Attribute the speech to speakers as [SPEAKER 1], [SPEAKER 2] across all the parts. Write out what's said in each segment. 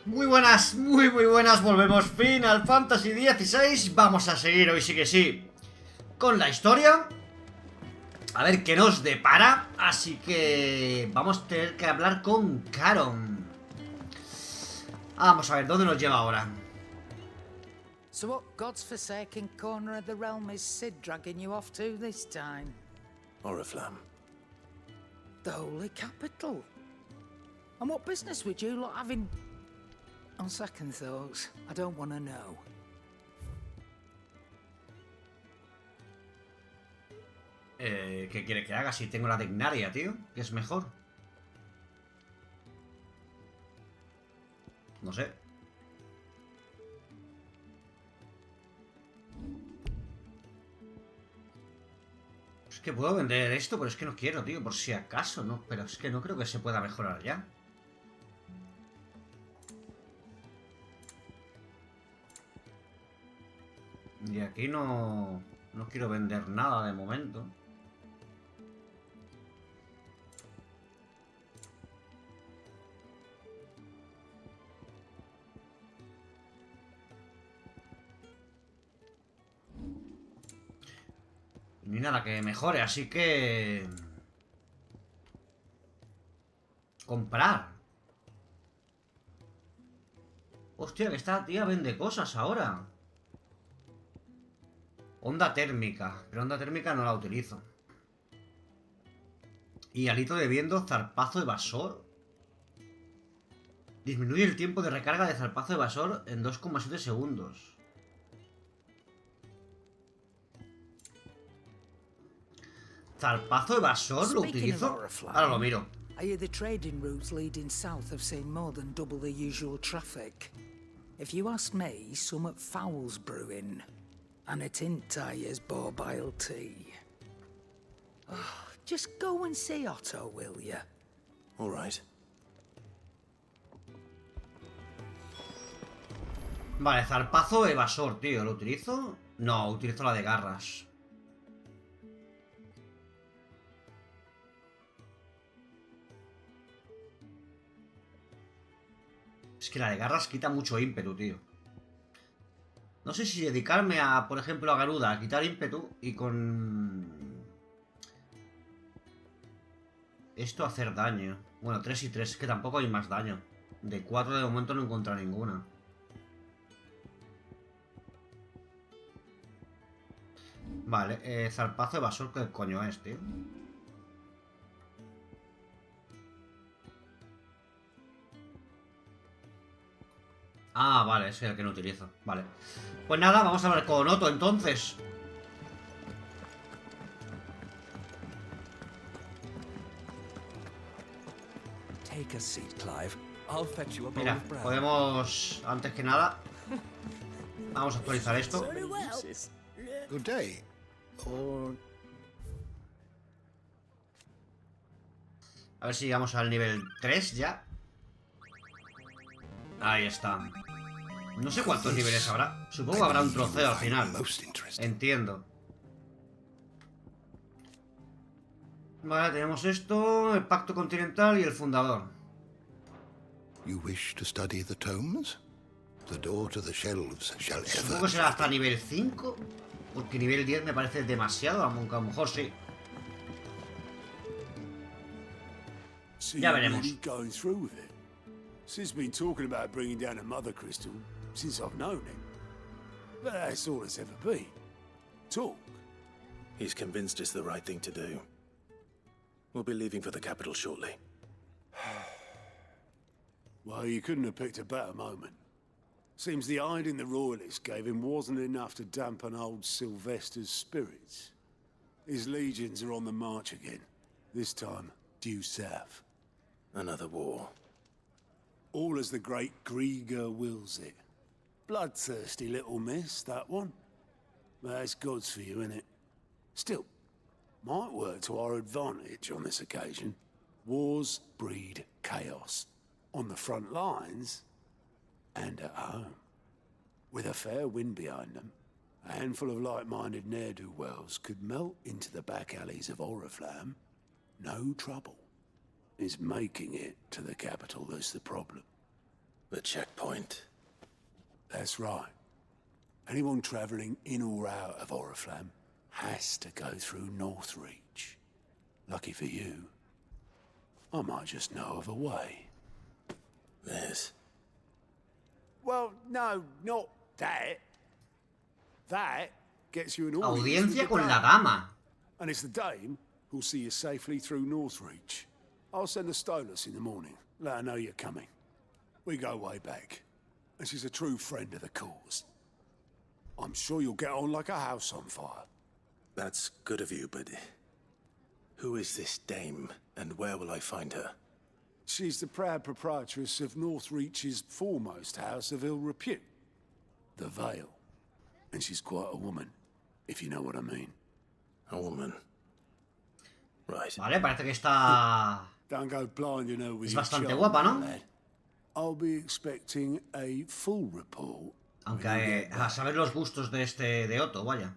[SPEAKER 1] Muy buenas, volvemos Final Fantasy XVI. Vamos a seguir hoy sí que sí con la historia. A ver qué nos depara. Así que vamos a tener que hablar con Caron. Vamos a ver, ¿dónde nos lleva ahora?
[SPEAKER 2] So what God's forsaken corner of the realm is Sid dragging you off to this time?
[SPEAKER 3] Oriflamme.
[SPEAKER 2] The holy capital. And what business would you lot having? On second thoughts, I don't want to know.
[SPEAKER 1] ¿Qué quiere que haga si tengo la dignaria, tío? Que es mejor. No sé. Es que puedo vender esto, pero es que no quiero, tío, por si acaso, ¿no? Pero es que no creo que se pueda mejorar ya. Y aquí no quiero vender nada de momento. Ni nada que mejore, así que... comprar. Hostia, que esta tía vende cosas ahora. Onda térmica. Pero onda térmica no la utilizo. Y alito de viento, zarpazo evasor. Disminuye el tiempo de recarga de zarpazo evasor en 2,7 segundos. ¿Zarpazo evasor lo utilizo? Ahora lo miro.
[SPEAKER 2] I hear the trading routes leading south have seen more than double the usual traffic. If you ask me, some at foul's brewing. And a Tintyre's borbile tea. Oh, just go and see Otto, will you?
[SPEAKER 3] All right.
[SPEAKER 1] Vale, zarpazo evasor, tío. ¿Lo utilizo? No, utilizo la de garras. Es que la de garras quita mucho ímpetu, tío. No sé si dedicarme a, por ejemplo, a Garuda, a quitar ímpetu y con... esto hacer daño. Bueno, 3 y 3, que tampoco hay más daño. De 4 de momento no encuentro ninguna. Vale, zarpazo evasor, ¿qué coño es, tío? Ah, vale, ese es el que no utilizo. Vale. Pues nada, vamos a hablar con Otto entonces.
[SPEAKER 3] Take a seat, Clive. I'll fetch you a bowl
[SPEAKER 1] Mira,
[SPEAKER 3] of brown.
[SPEAKER 1] podemos, antes que nada, vamos a actualizar esto.
[SPEAKER 4] Good day. Or
[SPEAKER 1] A ver si llegamos al nivel 3 ya. Ahí está. No sé cuántos niveles habrá. Supongo que habrá un trofeo al final.
[SPEAKER 4] most interesting.
[SPEAKER 1] Entiendo. Vale, tenemos esto, el pacto continental y el fundador.
[SPEAKER 4] You wish to study the tomes? The door to the shelves shall
[SPEAKER 1] Supongo
[SPEAKER 4] ever.
[SPEAKER 1] que será hasta nivel 5. Porque nivel 10 me parece demasiado, aunque a lo mejor sí.
[SPEAKER 5] So
[SPEAKER 1] Ya
[SPEAKER 5] you're
[SPEAKER 1] veremos.
[SPEAKER 5] really going through with it. Sid's been talking about bringing down a mother crystal since I've known him. But that's all it's ever been. Talk.
[SPEAKER 3] He's convinced it's the right thing to do. We'll be leaving for the capital shortly.
[SPEAKER 5] Well, you couldn't have picked a better moment. Seems the hiding the royalists gave him wasn't enough to dampen old Sylvester's spirits. His legions are on the march again. This time, due south.
[SPEAKER 3] Another war.
[SPEAKER 5] All as the great Grieger wills it. Bloodthirsty little miss, that one. That's God's for you, innit? Still, might work to our advantage on this occasion. Wars breed chaos. On the front lines, and at home. With a fair wind behind them, a handful of like-minded ne'er-do-wells could melt into the back alleys of Oriflamme. No trouble. It's making it to the capital that's the problem.
[SPEAKER 3] The checkpoint.
[SPEAKER 5] That's right. Anyone travelling in or out of Oriflamme has to go through Northreach. Lucky for you, I might just know of a way.
[SPEAKER 3] This.
[SPEAKER 5] Well, no, not that. That gets you an audience with
[SPEAKER 1] Audiencia
[SPEAKER 5] the
[SPEAKER 1] con la
[SPEAKER 5] dame.
[SPEAKER 1] dama.
[SPEAKER 5] And it's the dame who'll see you safely through Northreach. I'll send the Stolas in the morning. Let her know you're coming. We go way back. And she's a true friend of the cause. I'm sure you'll get on like a house on fire.
[SPEAKER 3] That's good of you, but who is this dame, and where will I find her?
[SPEAKER 5] She's the proud proprietress of Northreach's foremost house of ill repute, the Vale. And she's quite a woman, if you know what I mean.
[SPEAKER 3] A woman. Right.
[SPEAKER 1] Vale, parece que está...
[SPEAKER 5] Don't go blinding her with
[SPEAKER 1] Es
[SPEAKER 5] your
[SPEAKER 1] bastante
[SPEAKER 5] charm,
[SPEAKER 1] guapa, ¿no?
[SPEAKER 5] lad. I'll be expecting a full report.
[SPEAKER 1] Aunque a saber los gustos de Otto, vaya.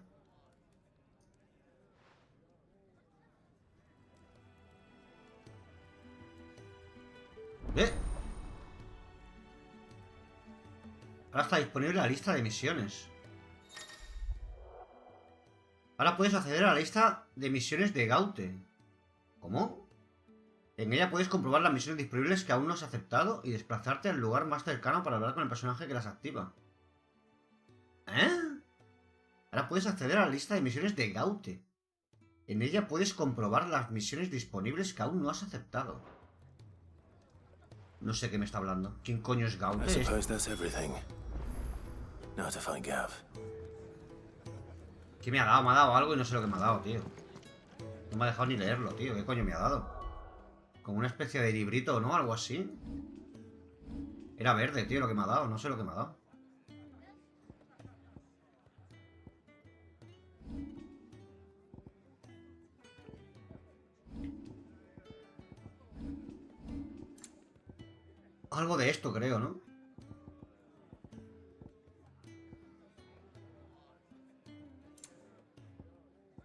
[SPEAKER 1] Ahora está disponible la lista de misiones. Ahora puedes acceder a la lista de misiones de Gaute. ¿Cómo? En ella puedes comprobar las misiones disponibles que aún no has aceptado y desplazarte al lugar más cercano para hablar con el personaje que las activa. ¿Eh? Ahora puedes acceder a la lista de misiones de Gaute. En ella puedes comprobar las misiones disponibles que aún no has aceptado. No sé qué me está hablando. ¿Quién coño es
[SPEAKER 3] I
[SPEAKER 1] Gaute?
[SPEAKER 3] suppose that's everything. Now to find Gav.
[SPEAKER 1] ¿Qué me ha dado? Me ha dado algo y no sé lo que me ha dado, tío. No me ha dejado ni leerlo, tío. ¿Qué coño me ha dado? Como una especie de librito, ¿no? Algo así. Era verde, tío, lo que me ha dado. No sé lo que me ha dado. Algo de esto, creo, ¿no?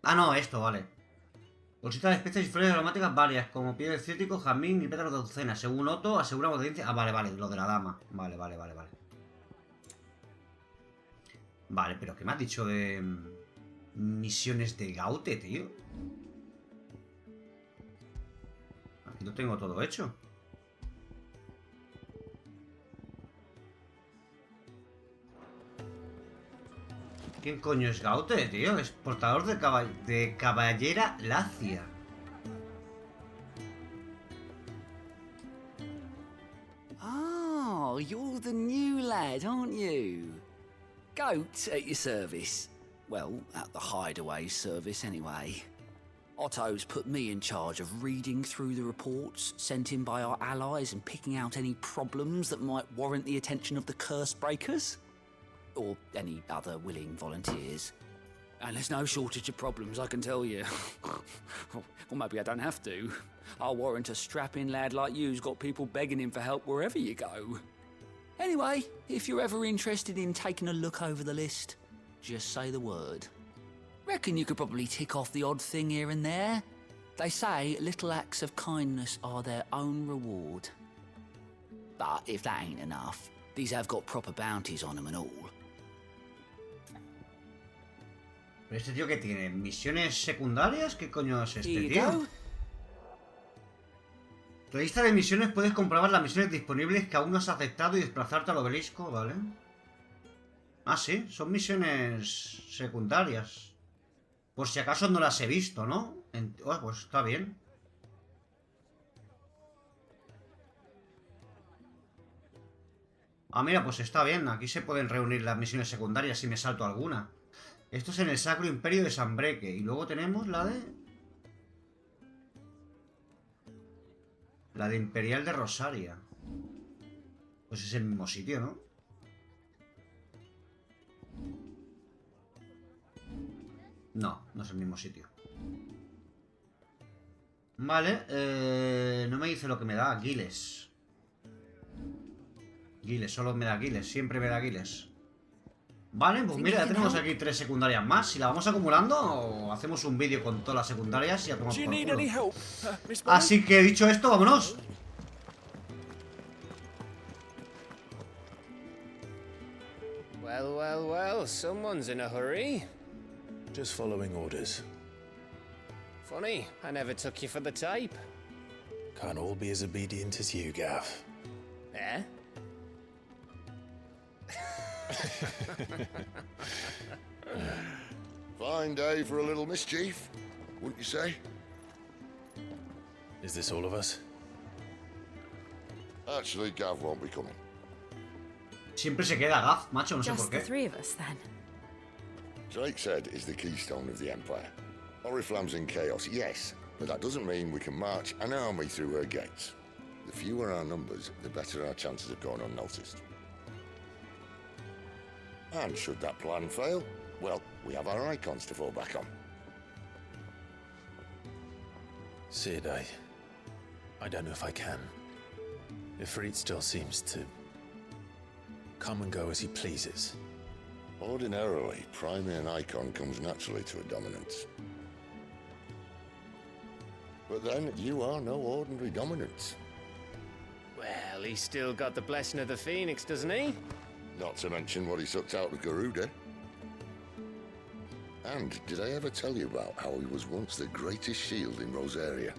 [SPEAKER 1] Ah, no, esto, vale. Bolsita de especies y flores aromáticas varias, como piedra cítrico, jazmín y pétalos de azucena. Según Otto, asegura potencia. Ah, vale, vale, lo de la dama. Vale. Vale, pero ¿qué me has dicho de misiones de Gaute, tío? Aquí lo tengo todo hecho. ¿Quién coño es Gaute, tío? Es portador de caballera lacia.
[SPEAKER 6] Oh, you're the new lad, aren't you? Goat at your service. Well, at the hideaway service, anyway. Otto's put me in charge of reading through the reports sent in by our allies and picking out any problems that might warrant the attention of the curse breakers. Or any other willing volunteers. And there's no shortage of problems, I can tell you. Or maybe I don't have to. I'll warrant a strapping lad like you's got people begging him for help wherever you go. Anyway, if you're ever interested in taking a look over the list, just say the word. Reckon you could probably tick off the odd thing here and there. They say little acts of kindness are their own reward. But if that ain't enough, these have got proper bounties on them and all.
[SPEAKER 1] ¿Pero este tío qué tiene? ¿Misiones secundarias? ¿Qué coño es este,
[SPEAKER 6] Here you
[SPEAKER 1] tío?
[SPEAKER 6] go.
[SPEAKER 1] La lista de misiones puedes comprobar las misiones disponibles que aún no has aceptado y desplazarte al obelisco, ¿vale? Ah, sí, son misiones secundarias. Por si acaso no las he visto, ¿no? Oh, pues está bien. Ah, mira, pues está bien. Aquí se pueden reunir las misiones secundarias si me salto alguna. Esto es en el Sacro Imperio de Sanbreque. Y luego tenemos la de... La de Imperial de Rosaria. Pues es el mismo sitio, ¿no? No, no es el mismo sitio. Vale, no me dice lo que me da. Giles. Giles, solo me da Giles. Siempre me da Giles. Vale, pues mira, ya tenemos aquí 3 secundarias más. Si la vamos acumulando, o hacemos un vídeo con todas las secundarias y ya tomamos por culo. Así que dicho esto, vámonos.
[SPEAKER 7] Well, well, well, someone's in a hurry.
[SPEAKER 3] Just following orders.
[SPEAKER 7] Funny, I never took you for the type.
[SPEAKER 3] Can't all be as obedient as you, Gav.
[SPEAKER 7] Eh?
[SPEAKER 8] Fine day for a little mischief, wouldn't you say?
[SPEAKER 3] Is this all of us?
[SPEAKER 8] Actually, Gav won't be coming.
[SPEAKER 1] Siempre se queda Gav, macho, no sé por
[SPEAKER 9] Just the
[SPEAKER 1] qué.
[SPEAKER 9] three of us, then.
[SPEAKER 8] Drake's Head is the keystone of the Empire. Oriflamme's in chaos, yes, but that doesn't mean we can march an army through her gates. The fewer our numbers, the better our chances of going unnoticed. And should that plan fail, well, we have our icons to fall back on.
[SPEAKER 3] Sid, I don't know if I can. Ifrit still seems to come and go as he pleases.
[SPEAKER 8] Ordinarily, priming an icon comes naturally to a dominance. But then, you are no ordinary dominance.
[SPEAKER 7] Well, he's still got the blessing of the Phoenix, doesn't he?
[SPEAKER 8] Not to mention what he sucked out of Garuda. And did I ever tell you about how he was once the greatest shield in Rosaria?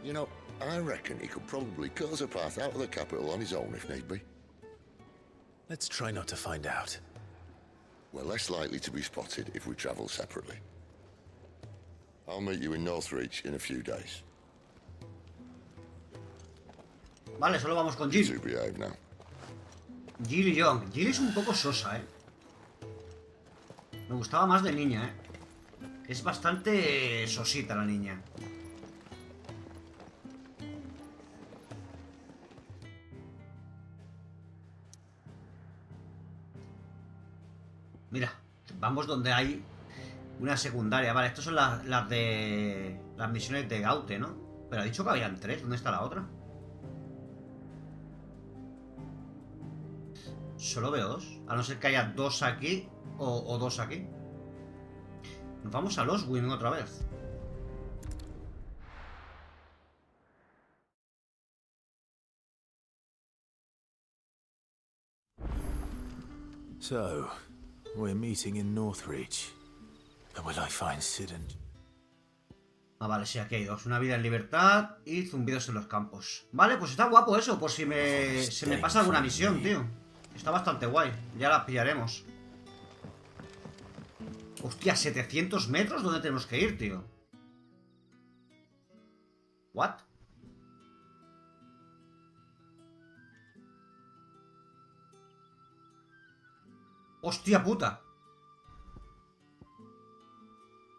[SPEAKER 8] You know, I reckon he could probably cut us a path out of the capital on his own if need be.
[SPEAKER 3] Let's try not to find out.
[SPEAKER 8] We're less likely to be spotted if we travel separately. I'll meet you in Northreach in a few days.
[SPEAKER 1] Vale, solo vamos con
[SPEAKER 8] You
[SPEAKER 1] Jill.
[SPEAKER 8] two behave now.
[SPEAKER 1] Jill y yo. Jill es un poco sosa, Me gustaba más de niña, Es bastante sosita la niña. Mira, vamos donde hay una secundaria. Vale, estas son las de las misiones de Gaute, ¿no? Pero ha dicho que habían 3. ¿Dónde está la otra? Solo veo 2. A no ser que haya 2 aquí o 2 aquí. Nos vamos a los Win otra vez.
[SPEAKER 3] So, we're meeting in Northreach. And will I find Sid and...
[SPEAKER 1] Ah, vale, sí, aquí hay 2. Una vida en libertad y zumbidos en los campos. Vale, pues está guapo eso, por si se me pasa alguna misión, tío. Está bastante guay. Ya la pillaremos. Hostia, 700 metros. ¿Dónde tenemos que ir, tío? ¿What? ¡Hostia puta!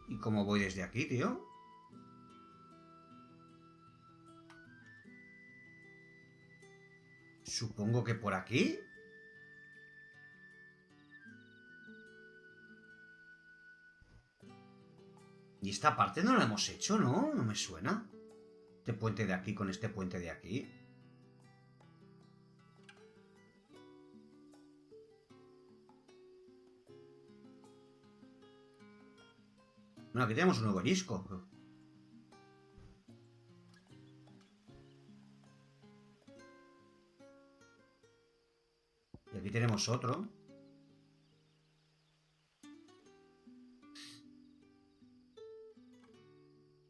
[SPEAKER 1] ¿Y cómo voy desde aquí, tío? Supongo que por aquí. Y esta parte no la hemos hecho, ¿no? No me suena. Este puente de aquí con este puente de aquí. Bueno, aquí tenemos un nuevo disco. Y aquí tenemos otro.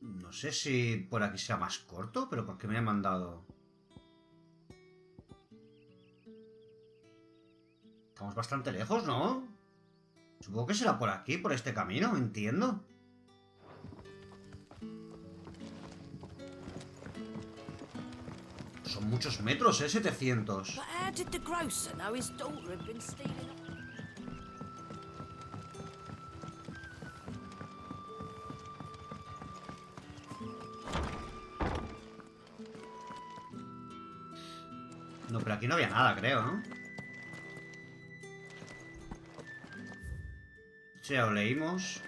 [SPEAKER 1] No sé si por aquí sea más corto, pero ¿por qué me ha mandado? Estamos bastante lejos, ¿no? Supongo que será por aquí, por este camino, entiendo. Son muchos metros, 700.
[SPEAKER 2] But how did the grocer know his daughter had been stealing?
[SPEAKER 1] No, pero aquí no había nada, creo, ¿no? Sí, ya lo leímos.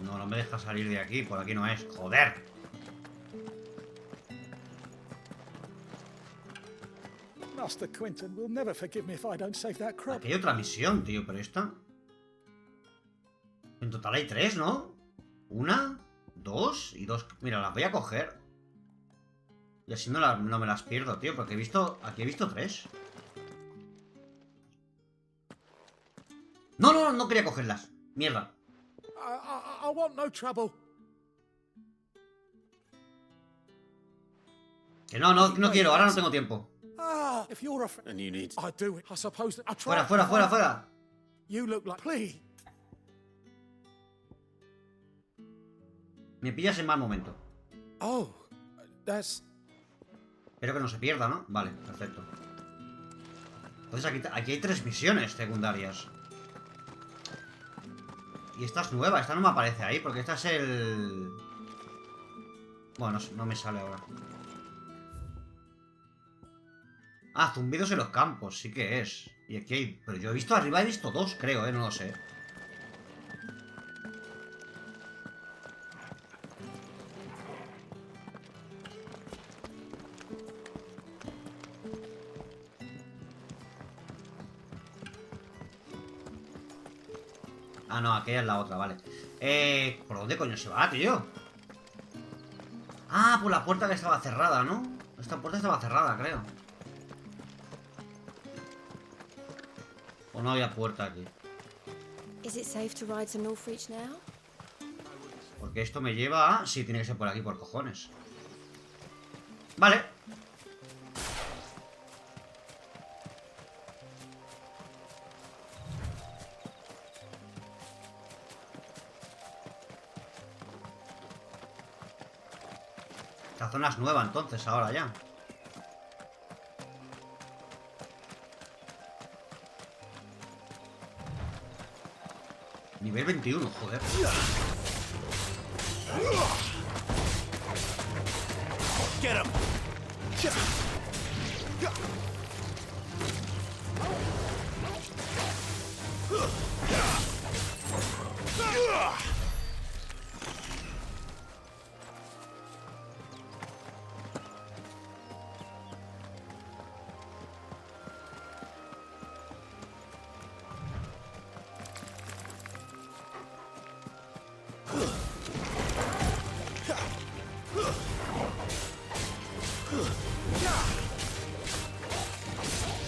[SPEAKER 1] No, no me deja salir de aquí. Por aquí no es. ¡Joder!
[SPEAKER 10] Master Quinton will never forgive me if I don't save that crop.
[SPEAKER 1] Aquí hay otra misión, tío, pero esta... En total hay 3, ¿no? 1, 2 y 2. Mira, las voy a coger. Y así no me las pierdo, tío, porque aquí he visto 3. No quería cogerlas. Mierda.
[SPEAKER 10] I want no trouble.
[SPEAKER 1] Que no quiero, ahora no tengo tiempo.
[SPEAKER 10] If you're a
[SPEAKER 3] And you need...
[SPEAKER 10] I do it. I suppose that I
[SPEAKER 1] Fuera,
[SPEAKER 10] try.
[SPEAKER 1] fuera.
[SPEAKER 10] You look like... Please.
[SPEAKER 1] Me pillas en mal momento.
[SPEAKER 10] Oh, that's...
[SPEAKER 1] Espero que no se pierda, ¿no? Vale, perfecto. Entonces aquí hay 3 misiones secundarias. Y esta es nueva, esta no me aparece ahí, porque esta es el... Bueno, no me sale ahora. Ah, zumbidos en los campos, sí que es. Y aquí hay... Pero yo he visto arriba, he visto 2, creo, no lo sé. Ah, no, aquella es la otra, vale. ¿Por dónde coño se va, tío? Ah, por la puerta que estaba cerrada, ¿no? Esta puerta estaba cerrada, creo. ¿O no había puerta aquí?
[SPEAKER 9] Is it safe to ride to Northreach now?
[SPEAKER 1] Porque esto me lleva a... Sí, tiene que ser por aquí, por cojones. Vale. Esta zona es nueva entonces, ahora ya. Nivel 21, joder.
[SPEAKER 3] Get him!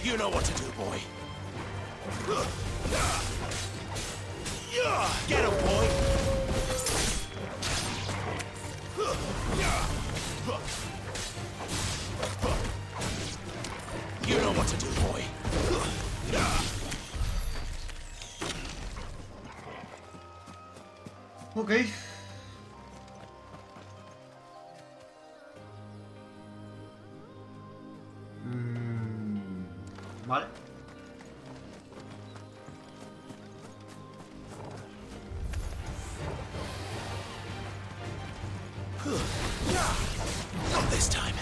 [SPEAKER 3] You know what to do, boy. Get him, boy. You know what to do, boy.
[SPEAKER 1] Ok. Vale.
[SPEAKER 3] Not this time.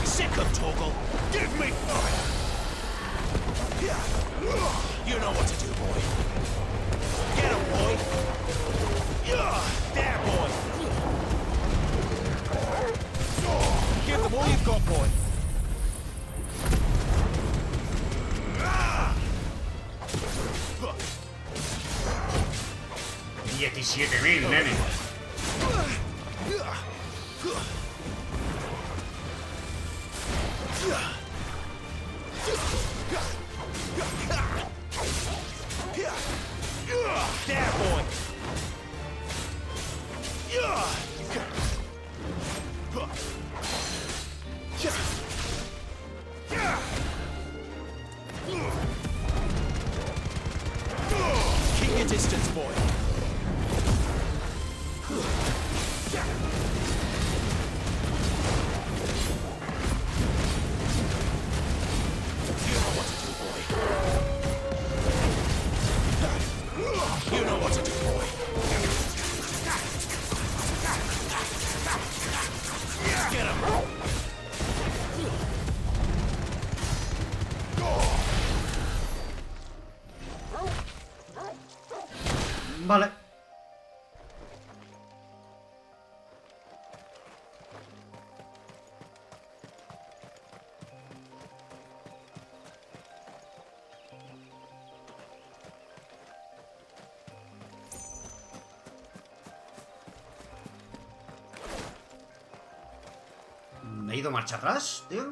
[SPEAKER 3] Sick of Toggle. Give me fire. You know what to do, boy. Get him, boy. There, boy. Give them all you've got, boy.
[SPEAKER 1] 17.000, nene.
[SPEAKER 3] There, boy. Keep your distance, boy. You know what to do, boy. You know what to do, boy. Get him.
[SPEAKER 1] Vale. ¿Me he ido marcha atrás, tío?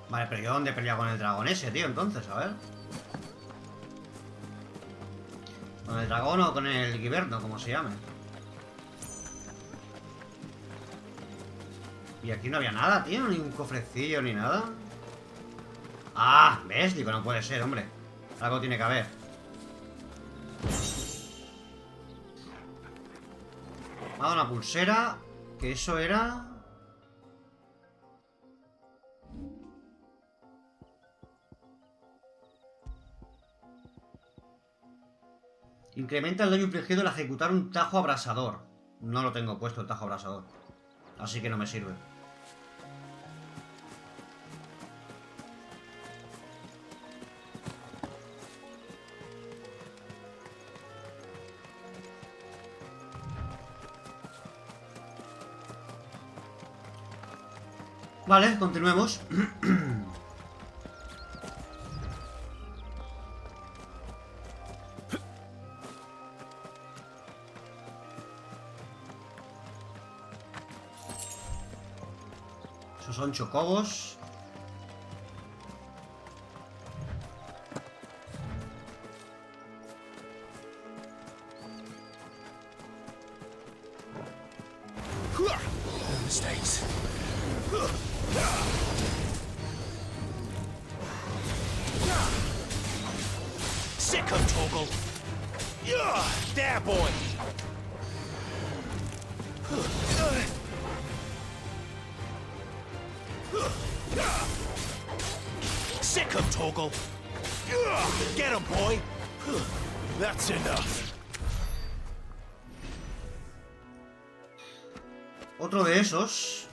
[SPEAKER 1] Vale, pero ¿yo dónde he peleado con el dragón ese, tío? Entonces, a ver. ¿Con el dragón o con el guiberno, como se llame? Y aquí no había nada, tío. Ni un cofrecillo, ni nada. Ah, ¿ves? Digo, no puede ser, hombre. Algo tiene que haber. Me ha dado una pulsera. Que eso era... Incrementa el daño infligido al ejecutar un tajo abrasador. No lo tengo puesto el tajo abrasador. Así que no me sirve. Vale, continuemos. Esos son chocobos.
[SPEAKER 3] Mistakes.
[SPEAKER 11] Sick of Toggle. There, boy. Sick of Toggle. Get him, boy. That's enough.
[SPEAKER 1] Otro de esos.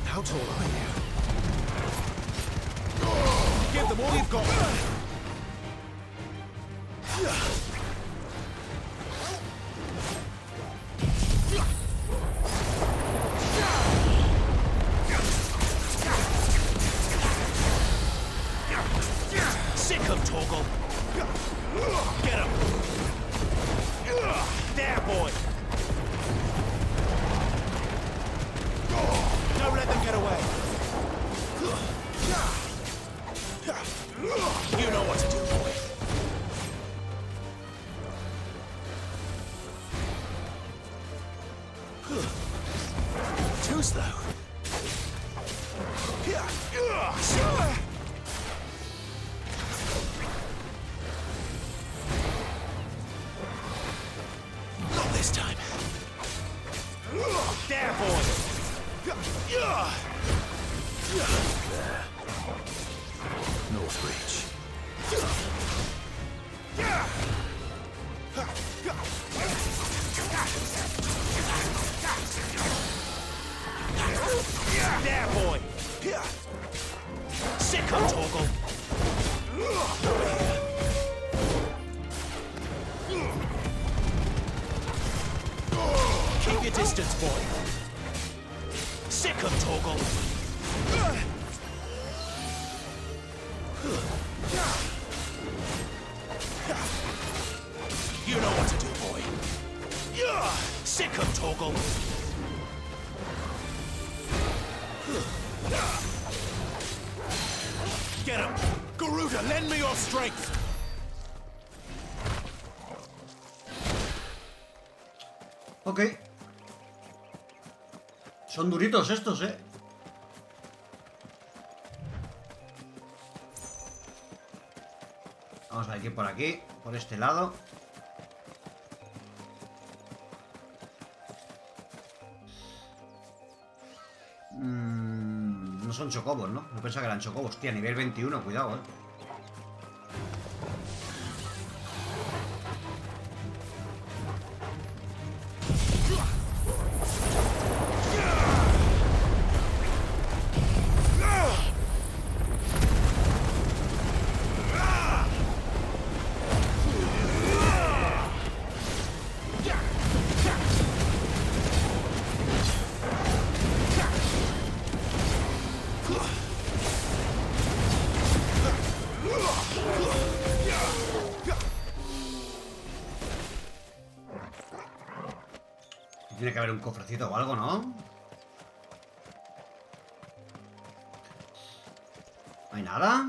[SPEAKER 11] How tall are you? Give them all you've got. Sick of Toggle. Get him. There, boy. Don't let them get away. You know what to do, boy. Too slow. Not this time. There, boy.
[SPEAKER 3] North Reach.
[SPEAKER 11] There, boy. Sick of Toggle. Keep your distance, boy. Sick of Toggle. You know what to do, boy. Sick of Toggle. Get him! Garuda, lend me your strength!
[SPEAKER 1] Ok. Son duritos estos, ¿eh? Vamos a ir por aquí, por este lado. No son chocobos, ¿no? No pensaba que eran chocobos. Tía, nivel 21, cuidado, Tiene que haber un cofrecito o algo, ¿no? No hay nada.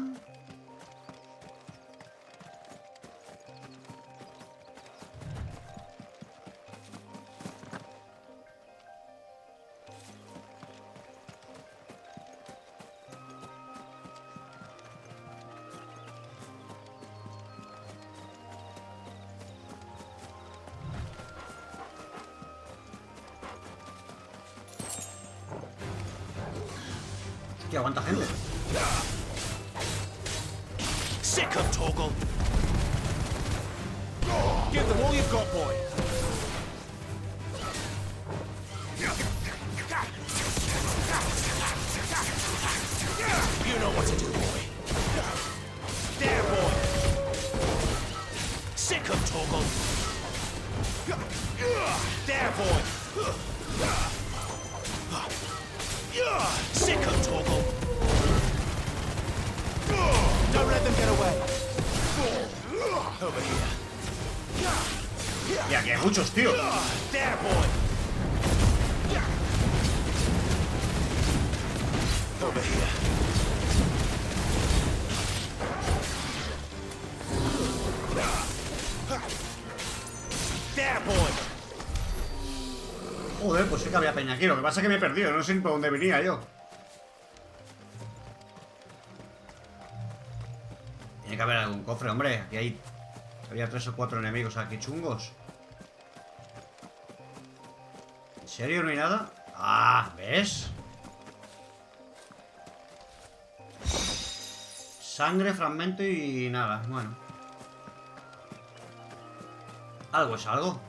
[SPEAKER 1] Hostia, aguanta gente.
[SPEAKER 11] Sick of Torgal. Give them all you've got, boy. You know what to do, boy. There, boy. Sick of Torgal. There, boy. Sick of Torgal. Don't let them get away. Over here.
[SPEAKER 1] Ya, que hay muchos, tío.
[SPEAKER 11] There, boy. Over here. There, boy.
[SPEAKER 1] Joder, pues sí que había peña aquí. Lo que pasa es que me he perdido. No sé ni por dónde venía yo. Tiene que haber algún cofre, hombre. Aquí hay... Había 3 o 4 enemigos aquí chungos. ¿En serio no hay nada? Ah, ¿ves? Sangre, fragmento y nada. Bueno. Algo es algo.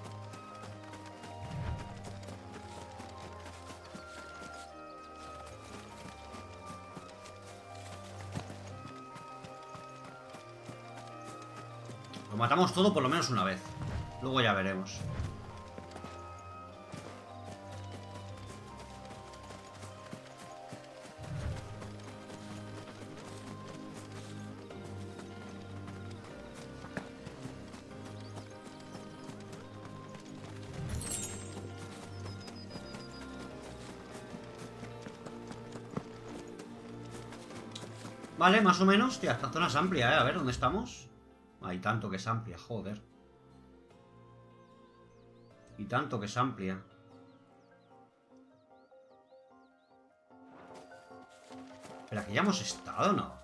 [SPEAKER 1] Lo matamos todo por lo menos una vez. Luego ya veremos. Vale, más o menos. Tía, esta zona es amplia, ¿eh? A ver, ¿dónde estamos? Hay tanto que es amplia, joder. Y tanto que es amplia. Pero aquí ya hemos estado, ¿no?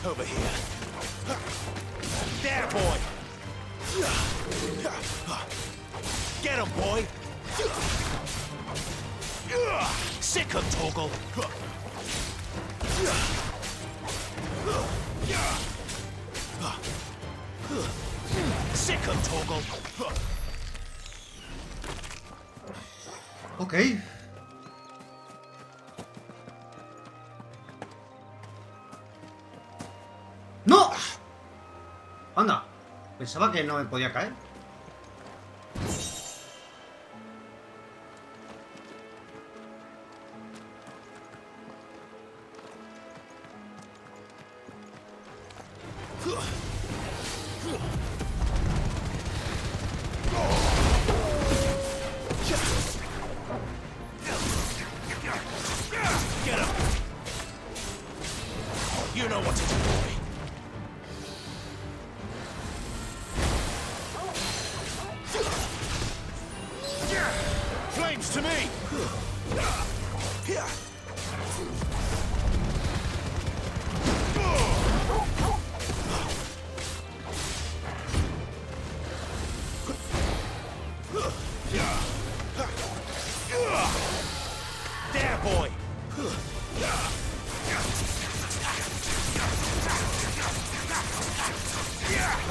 [SPEAKER 11] Over here. There, boy. Get him, boy. Sick of Torgal. Sick of Torgal.
[SPEAKER 1] Ok. ¡No! Anda. Pensaba que no me podía caer.
[SPEAKER 11] Get him. You know what to do, boy. Flames to me!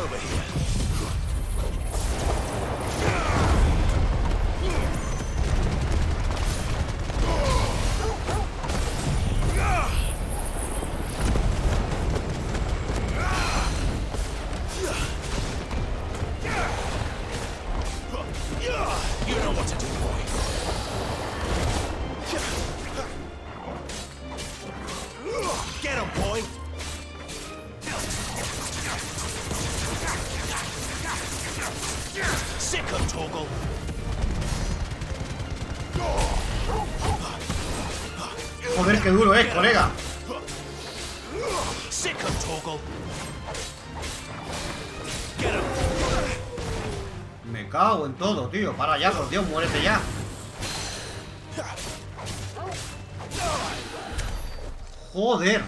[SPEAKER 11] Over here. You know what to do, boy. Get him, boy. Sick of Toggle.
[SPEAKER 1] Joder, qué duro, colega.
[SPEAKER 11] Sick of Toggle. Get him.
[SPEAKER 1] Me cago en todo, tío. Para ya, por Dios, muérete ya. Joder.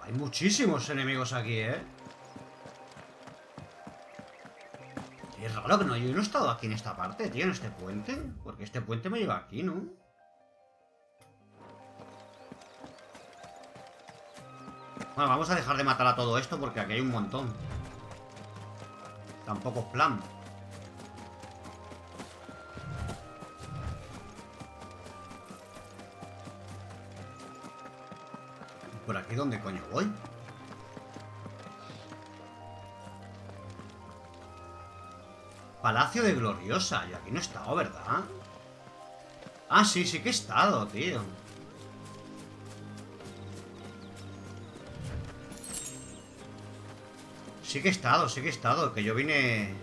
[SPEAKER 1] Hay muchísimos enemigos aquí, ¿eh? Es raro que no, yo no he estado aquí en esta parte, tío, en este puente. Porque este puente me lleva aquí, ¿no? Bueno, vamos a dejar de matar a todo esto porque aquí hay un montón. Tampoco es plan. ¿Por aquí dónde coño voy? Palacio de Gloriosa. Yo aquí no he estado, ¿verdad? Ah, sí, sí que he estado, tío. Sí que he estado, que yo vine...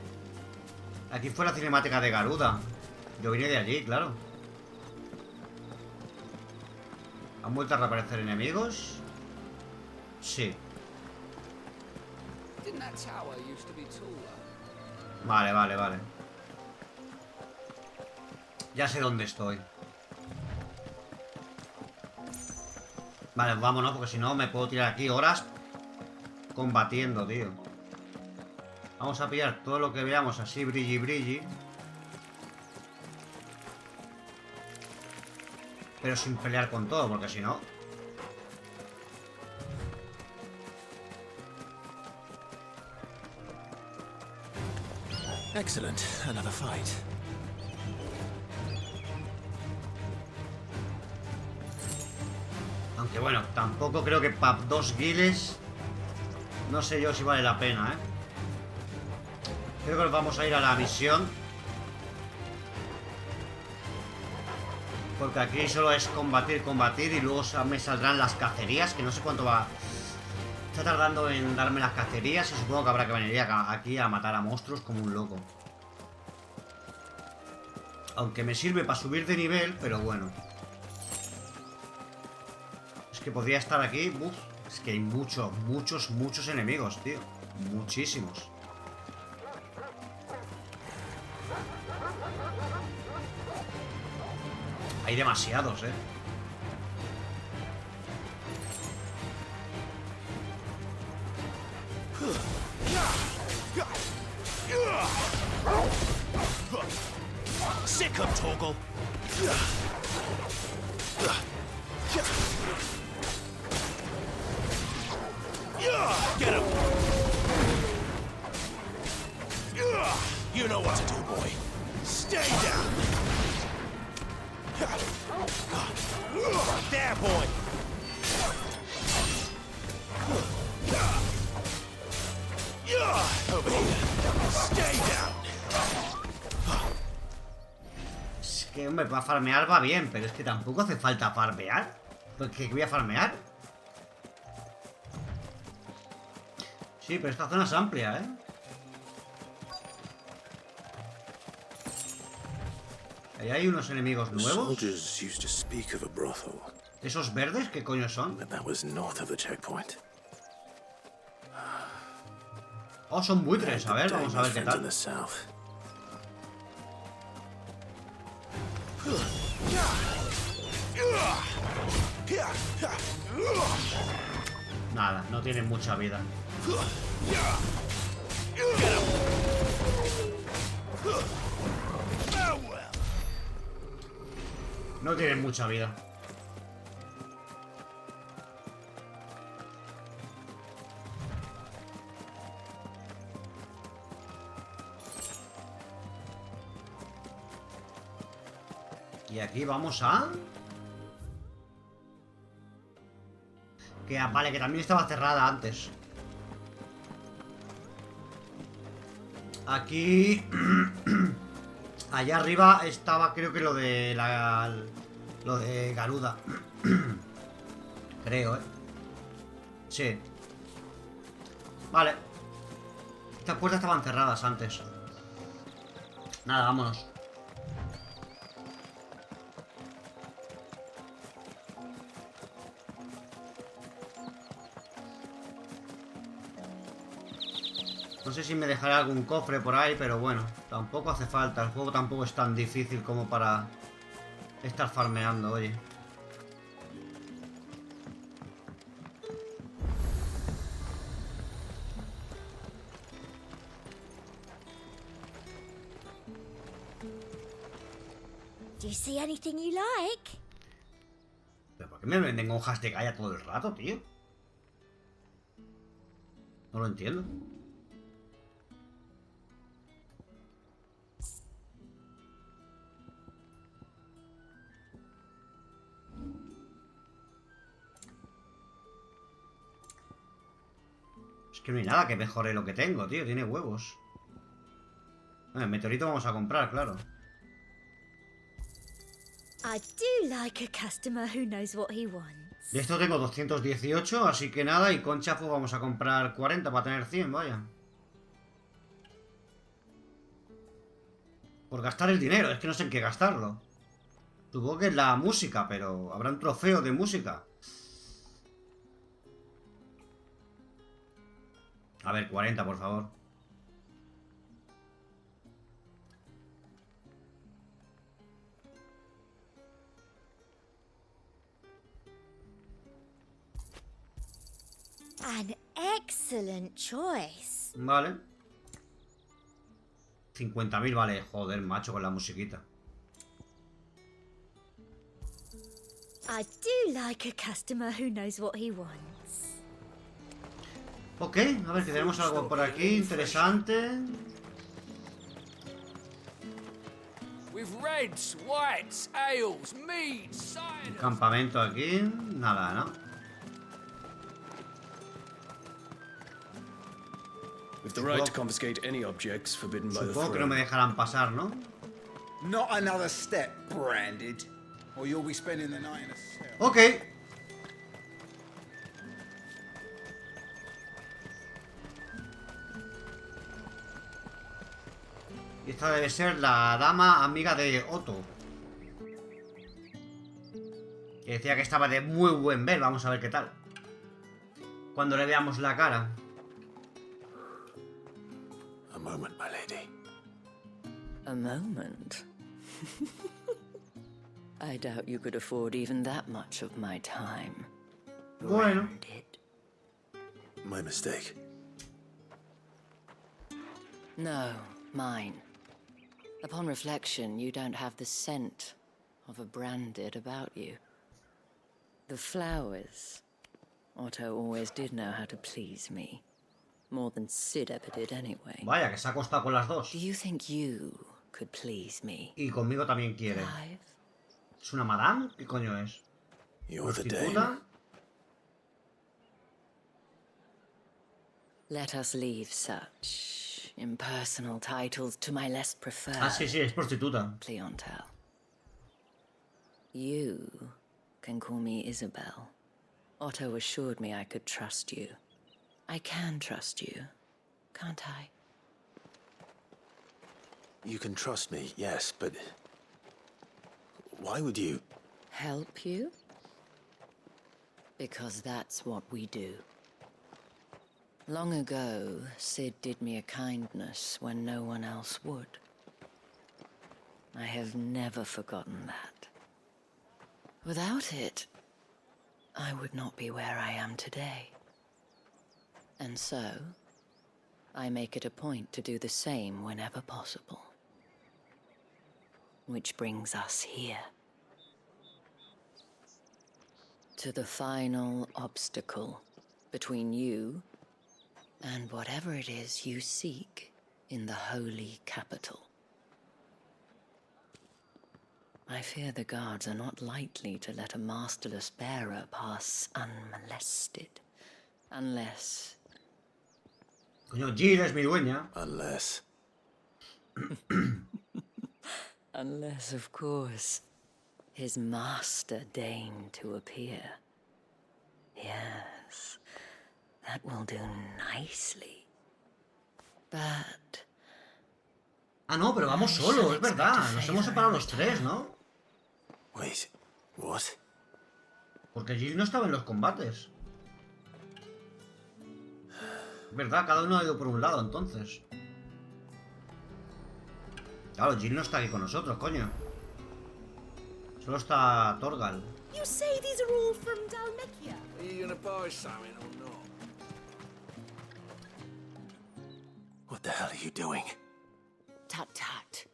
[SPEAKER 1] Aquí fue la cinemática de Garuda. Yo vine de allí, claro. ¿Han vuelto a reaparecer enemigos? Sí. Vale, vale, vale. Ya sé dónde estoy. Vale, vámonos, porque si no me puedo tirar aquí horas combatiendo, tío. Vamos a pillar todo lo que veamos así, brilli, brilli. Pero sin pelear con todo, porque si no...
[SPEAKER 3] Excellent. Another fight.
[SPEAKER 1] Aunque bueno, tampoco creo que para 2 guiles... No sé yo si vale la pena, ¿eh? Creo que vamos a ir a la misión. Porque aquí solo es combatir, combatir. Y luego me saldrán las cacerías. Que no sé cuánto va... Está tardando en darme las cacerías. Y supongo que habrá que venir aquí a matar a monstruos como un loco. Aunque me sirve para subir de nivel. Pero bueno. Es que podría estar aquí. Uf, es que hay muchos enemigos, tío. Muchísimos. Hay demasiados,
[SPEAKER 11] Sick of Toggle. Get him. You know what to do, boy. Stay down. There, boy. Over here. Stay down.
[SPEAKER 1] Es que, hombre, para farmear va bien, pero es que tampoco hace falta farmear. ¿Porque voy a farmear? Sí, pero esta zona es amplia, ¿eh? Ahí hay unos enemigos nuevos. ¿Esos verdes qué coño son? Oh, son buitres. A ver, vamos a ver qué tal. Nada, no tienen mucha vida. No tienen mucha vida. Y aquí vamos a... Vale, que también estaba cerrada antes. Aquí... Allá arriba estaba, creo que lo de lo de Garuda. Creo, Sí. Vale. Estas puertas estaban cerradas antes. Nada, vámonos. No sé si me dejaré algún cofre por ahí, pero bueno, tampoco hace falta. El juego tampoco es tan difícil como para estar farmeando, oye.
[SPEAKER 9] Do you see anything you like?
[SPEAKER 1] ¿Pero por qué me venden hojas de calla todo el rato, tío? No lo entiendo. Es que no hay nada que mejore lo que tengo, tío. Tiene huevos. El meteorito vamos a comprar, claro.
[SPEAKER 9] I do like a customer who knows what he wants.
[SPEAKER 1] De esto tengo 218, así que nada. Y concha, pues vamos a comprar 40 para tener 100, vaya. Por gastar el dinero, es que no sé en qué gastarlo. Supongo que es la música, pero habrá un trofeo de música. A ver, 40, por favor.
[SPEAKER 9] An excellent choice.
[SPEAKER 1] Vale. 50.000, vale. Joder, macho, con la musiquita.
[SPEAKER 9] I do like a customer who knows what he wants.
[SPEAKER 1] Ok, a ver, que tenemos algo por aquí interesante.
[SPEAKER 11] With reds, whites, ales, meads,
[SPEAKER 1] Un
[SPEAKER 11] ciders.
[SPEAKER 1] campamento aquí. Nada, ¿no?
[SPEAKER 12] With the right to confiscate any objects forbidden by the
[SPEAKER 1] Supongo que no me
[SPEAKER 12] throne.
[SPEAKER 1] dejarán pasar, ¿no?
[SPEAKER 13] Not another step, branded, or you'll be spending the night in a cell.
[SPEAKER 1] Ok. Y esta debe ser la dama amiga de Otto. Que decía que estaba de muy buen ver. Vamos a ver qué tal. Cuando le veamos la cara.
[SPEAKER 3] A moment, my lady.
[SPEAKER 14] A moment? I doubt you could afford even that much of my time.
[SPEAKER 1] Bueno.
[SPEAKER 3] My mistake.
[SPEAKER 14] No, mine. Upon reflection, you don't have the scent of a branded about you. The flowers. Otto always did know how to please me. More than Sid ever did anyway.
[SPEAKER 1] Vaya, que se ha acostado con las dos.
[SPEAKER 14] Do you think you could please me?
[SPEAKER 1] Y conmigo también quiere.
[SPEAKER 14] Clive?
[SPEAKER 1] ¿Es una madame? ¿Qué coño es?
[SPEAKER 3] You're the
[SPEAKER 1] ¿Prostituta?
[SPEAKER 3] dame.
[SPEAKER 14] Let us leave such impersonal titles to my less preferred.
[SPEAKER 1] Ah, sí, sí, es prostituta.
[SPEAKER 14] Clientele. You can call me Isabel. Otto assured me I could trust you. I can trust you, can't I?
[SPEAKER 3] You can trust me, yes, but why would you?
[SPEAKER 14] Help you? Because that's what we do. Long ago, Sid did me a kindness when no one else would. I have never forgotten that. Without it, I would not be where I am today. And so, I make it a point to do the same whenever possible. Which brings us here. to the final obstacle between you and whatever it is you seek in the holy capital. I fear the guards are not likely to let a masterless bearer pass unmolested, unless...
[SPEAKER 1] Coño, Jill es mi dueña.
[SPEAKER 3] Unless...
[SPEAKER 14] Unless, of course, his master deigned to appear. Yes, that will do nicely. But...
[SPEAKER 1] Ah, no, pero vamos solos, es verdad. Nos hemos separado los tres, ¿no?
[SPEAKER 3] Wait, what?
[SPEAKER 1] Porque Jill no estaba en los combates. Es verdad, cada uno ha ido por un lado, entonces. Claro, Jill no está aquí con nosotros, coño. Solo está Torgal.
[SPEAKER 9] You say these are all from Dalmekia?
[SPEAKER 11] Are you gonna buy something or not?
[SPEAKER 3] What the hell are you doing?
[SPEAKER 14] Tut tut.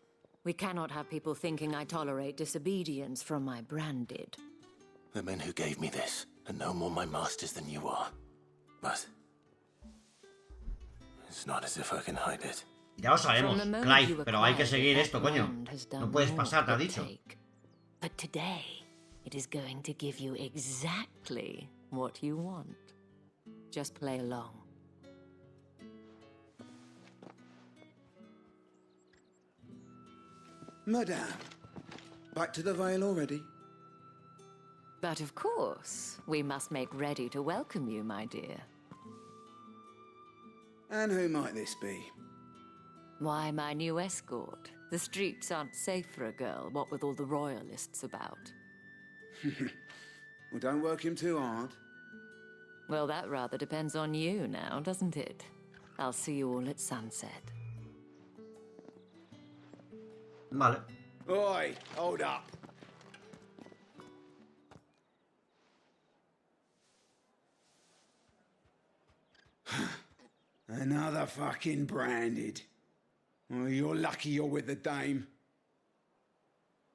[SPEAKER 14] We cannot have people thinking I tolerate disobedience from my branded.
[SPEAKER 3] The men who gave me this are no more my masters than you are. But... it's not as if I can hide it.
[SPEAKER 1] Ya lo sabemos, Clive, pero hay que seguir esto, coño. No puedes pasar, te ha dicho.
[SPEAKER 14] But today, it is going to give you exactly what you want. Just play along.
[SPEAKER 13] Madame, back to the Vale already?
[SPEAKER 14] But of course, we must make ready to welcome you, my dear.
[SPEAKER 13] And who might this be?
[SPEAKER 14] Why, my new escort. The streets aren't safe for a girl, what with all the royalists about.
[SPEAKER 13] Well, don't work him too hard.
[SPEAKER 14] Well, that rather depends on you now, doesn't it? I'll see you all at sunset.
[SPEAKER 1] Vale.
[SPEAKER 13] Oi, hold up. Another fucking branded. Oh, you're lucky you're with the dame.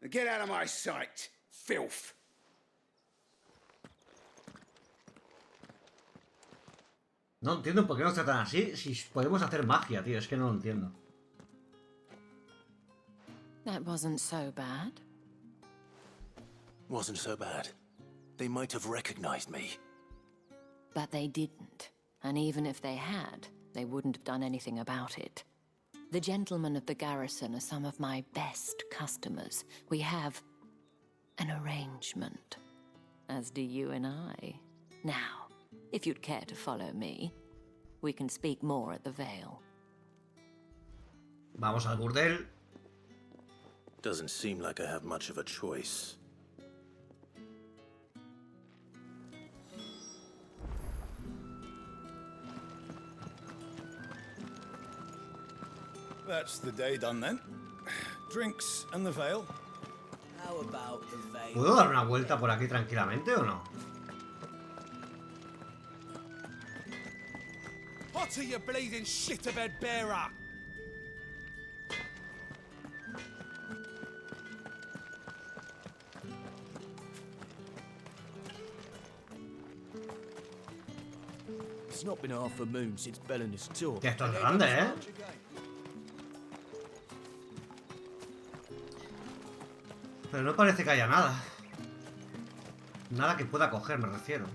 [SPEAKER 13] Get out of my sight, filth.
[SPEAKER 1] No entiendo por qué nos tratan así si podemos hacer magia, tío. Es que no lo entiendo.
[SPEAKER 14] That wasn't so bad.
[SPEAKER 3] Wasn't so bad. They might have recognized me.
[SPEAKER 14] But they didn't. And even if they had, they wouldn't have done anything about it. The gentlemen of the garrison are some of my best customers. We have an arrangement, as do you and I. Now, if you'd care to follow me, we can speak more at the Vale.
[SPEAKER 1] Vamos al burdel.
[SPEAKER 3] Doesn't seem like I have much of a choice.
[SPEAKER 11] That's the day done then. Drinks and the Vale. How about the Vale?
[SPEAKER 1] ¿Puedo dar una vuelta por aquí tranquilamente o no?
[SPEAKER 11] What are you bleeding shit-a-bed bearer?
[SPEAKER 15] It's not been half a moon since Belen's tour.
[SPEAKER 1] Que esto es grande, ¿eh? Pero no parece que haya nada. Nada que pueda coger, me refiero.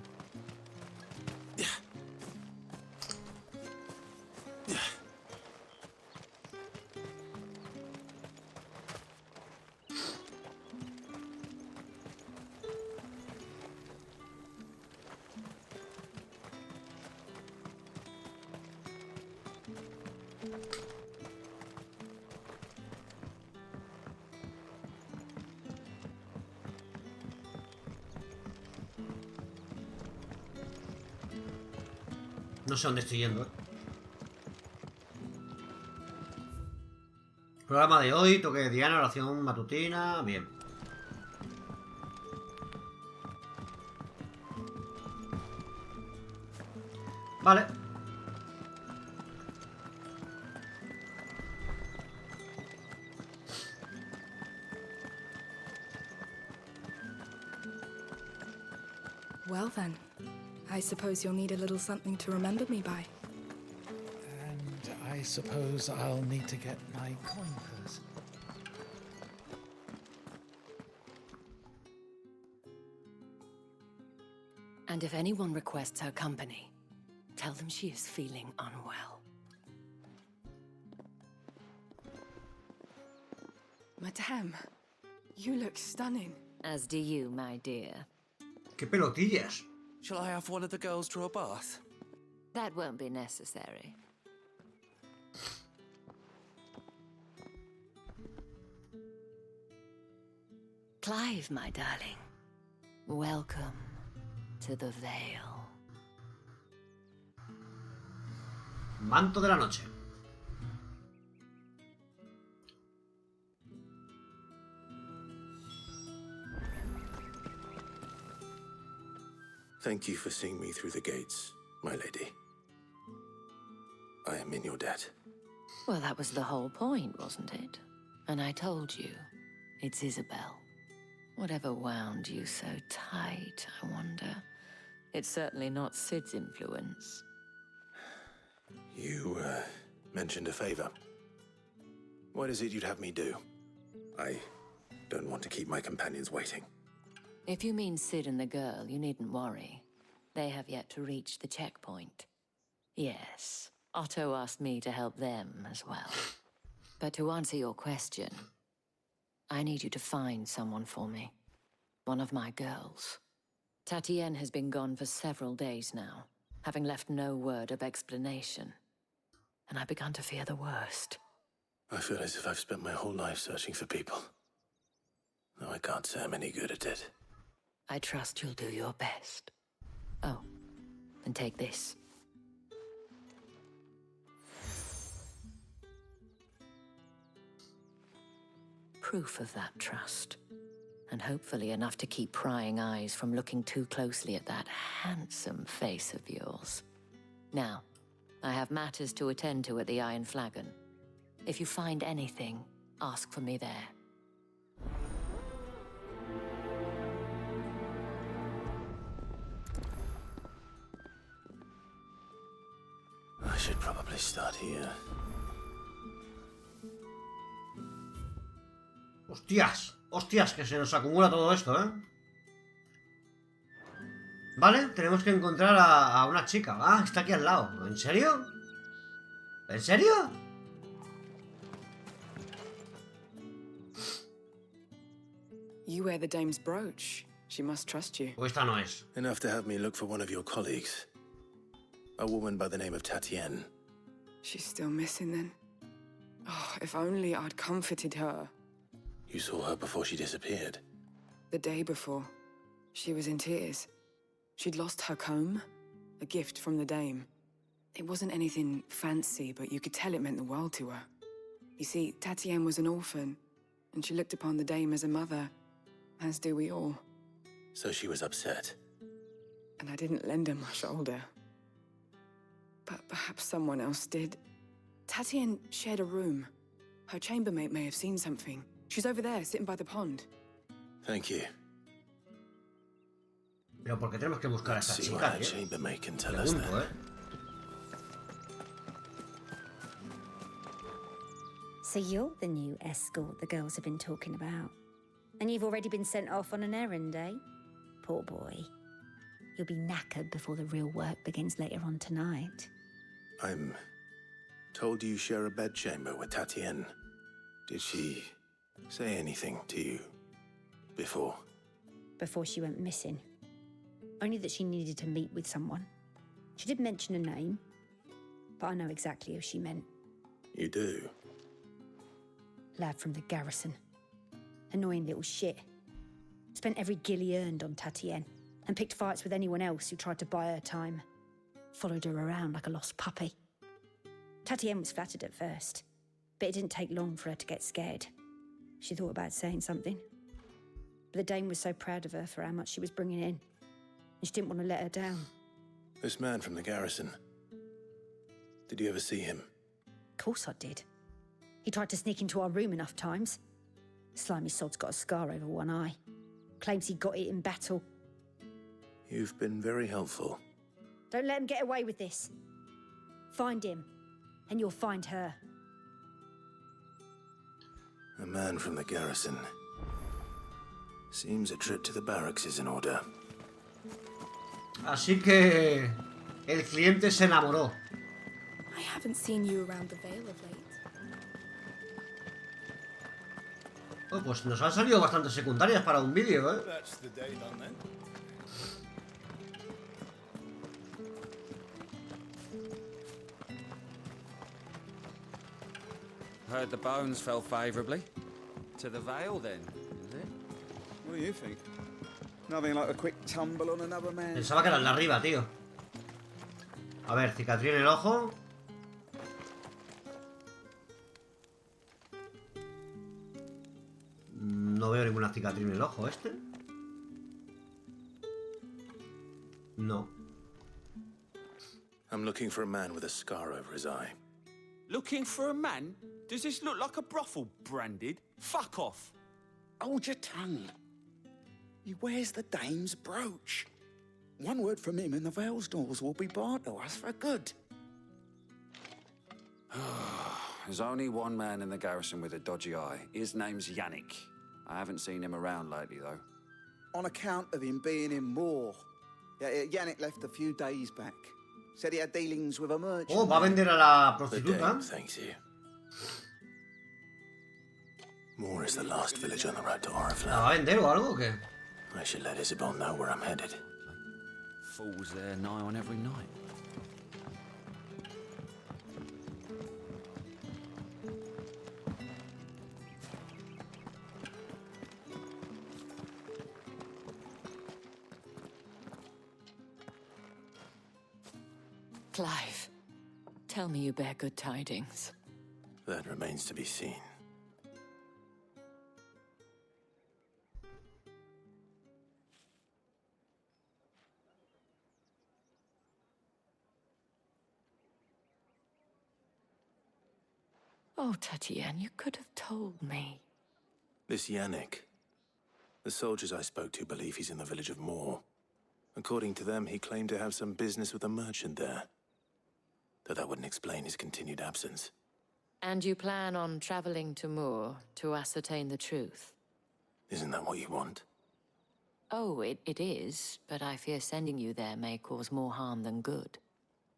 [SPEAKER 1] No sé dónde estoy yendo, ¿eh? Programa de hoy, toque de Diana, oración matutina, bien. Vale.
[SPEAKER 16] Well then, I suppose you'll need a little something to remember me by.
[SPEAKER 10] And I suppose I'll need to get my coin purse.
[SPEAKER 14] And if anyone requests her company, tell them she is feeling unwell.
[SPEAKER 16] Madame, you look stunning.
[SPEAKER 14] As do you, my dear.
[SPEAKER 1] ¡Qué pelotillas!
[SPEAKER 11] Shall I have one of the girls draw a bath?
[SPEAKER 14] That won't be necessary. Clive, my darling. Welcome to the Vale.
[SPEAKER 1] Manto de la noche.
[SPEAKER 3] Thank you for seeing me through the gates, my lady. I am in your debt.
[SPEAKER 14] Well, that was the whole point, wasn't it? And I told you, it's Isabel. Whatever wound you so tight, I wonder. It's certainly not Sid's influence.
[SPEAKER 3] You, mentioned a favor. What is it you'd have me do? I don't want to keep my companions waiting.
[SPEAKER 14] If you mean Sid and the girl, you needn't worry. They have yet to reach the checkpoint. Yes, Otto asked me to help them as well. But to answer your question, I need you to find someone for me. One of my girls. Tatienne has been gone for several days now, having left no word of explanation. And I've begun to fear the worst.
[SPEAKER 3] I feel as if I've spent my whole life searching for people. No, I can't say I'm any good at it.
[SPEAKER 14] I trust you'll do your best. Oh, and take this. Proof of that trust. And hopefully enough to keep prying eyes from looking too closely at that handsome face of yours. Now, I have matters to attend to at the Iron Flagon. If you find anything, ask for me there.
[SPEAKER 3] I should probably start here.
[SPEAKER 1] ¡Hostias! ¡Hostias! Que se nos acumula todo esto, ¿eh? Vale, tenemos que encontrar a una chica. Ah, está aquí al lado. ¿En serio? ¿En serio?
[SPEAKER 16] You wear the dame's brooch. She must trust you.
[SPEAKER 1] O esta no es.
[SPEAKER 3] Enough to have me look for one of your colleagues. A woman by the name of Tatienne.
[SPEAKER 16] She's still missing then. Oh, if only I'd comforted her.
[SPEAKER 3] You saw her before she disappeared.
[SPEAKER 16] The day before. She was in tears. She'd lost her comb, a gift from the dame. It wasn't anything fancy, but you could tell it meant the world to her. You see, Tatienne was an orphan, and she looked upon the dame as a mother, as do we all.
[SPEAKER 3] So she was upset.
[SPEAKER 16] And I didn't lend her my shoulder. But perhaps someone else did. Tatienne shared a room. Her chambermaid may have seen something. She's over there, sitting by the pond.
[SPEAKER 3] Thank you.
[SPEAKER 1] Pero ¿por qué tenemos que buscar a esta
[SPEAKER 3] See
[SPEAKER 1] chica,
[SPEAKER 3] what her chambermaid can tell us
[SPEAKER 1] Pregunto,
[SPEAKER 3] then.
[SPEAKER 1] ¿eh?
[SPEAKER 9] So you're the new escort the girls have been talking about. And you've already been sent off on an errand, eh? Poor boy. You'll be knackered before the real work begins later on tonight.
[SPEAKER 3] I'm told you share a bedchamber with Tatienne. Did she say anything to you before?
[SPEAKER 9] Before she went missing. Only that she needed to meet with someone. She did mention a name, but I know exactly who she meant.
[SPEAKER 3] You do?
[SPEAKER 9] Lad from the garrison. Annoying little shit. Spent every guil he earned on Tatienne, and picked fights with anyone else who tried to buy her time. Followed her around like a lost puppy. Tatienne was flattered at first, but it didn't take long for her to get scared. She thought about saying something. But the dame was so proud of her for how much she was bringing in, and she didn't want to let her down.
[SPEAKER 3] This man from the garrison. Did you ever see him?
[SPEAKER 9] Of course I did. He tried to sneak into our room enough times. Slimy sod's got a scar over one eye. Claims he got it in battle.
[SPEAKER 3] You've been very helpful.
[SPEAKER 9] Don't let him get away with this. Find him, and you'll find her.
[SPEAKER 3] A man from the garrison. Seems a trip to the barracks is in order.
[SPEAKER 1] Así que el cliente se enamoró.
[SPEAKER 17] I haven't seen you around the Vale of late.
[SPEAKER 1] Oh, pues nos han salido bastantes secundarias para un vídeo, ¿eh?
[SPEAKER 11] That's the day done then.
[SPEAKER 18] Heard the bones fell favourably. To the Vale, then, is it?
[SPEAKER 19] What do you think? Nothing like a quick tumble on another man.
[SPEAKER 1] Pensaba que era el de arriba, tío. A ver, cicatriz en el ojo. No veo ninguna cicatriz en el ojo, ¿este? No.
[SPEAKER 3] I'm looking for a man with a scar over his eye.
[SPEAKER 18] Looking for a man? Does this look like a brothel, Branded? Fuck off.
[SPEAKER 13] Hold your tongue. He wears the dame's brooch. One word from him and the Vale's doors will be barred to us for good.
[SPEAKER 6] There's only one man in the garrison with a dodgy eye. His name's Yannick. I haven't seen him around lately, though.
[SPEAKER 19] On account of him being in war. Yannick left a few days back. Said he had dealings with a merchant.
[SPEAKER 1] Oh, va a vender a la prostituta.
[SPEAKER 3] Thanks you. Moore is the last village on the road to Oriflamme.
[SPEAKER 1] ¿La va a vender o algo o qué?
[SPEAKER 3] I should let Isabel know where I'm headed.
[SPEAKER 6] Fools there nigh on every night.
[SPEAKER 14] Clive, tell me you bear good tidings.
[SPEAKER 3] That remains to be seen.
[SPEAKER 14] Oh, Tatienne, you could have told me.
[SPEAKER 3] This Yannick. The soldiers I spoke to believe he's in the village of Moore. According to them, he claimed to have some business with a merchant there. Though that wouldn't explain his continued absence.
[SPEAKER 14] And you plan on traveling to Moore to ascertain the truth?
[SPEAKER 3] Isn't that what you want?
[SPEAKER 14] Oh, it is, but I fear sending you there may cause more harm than good.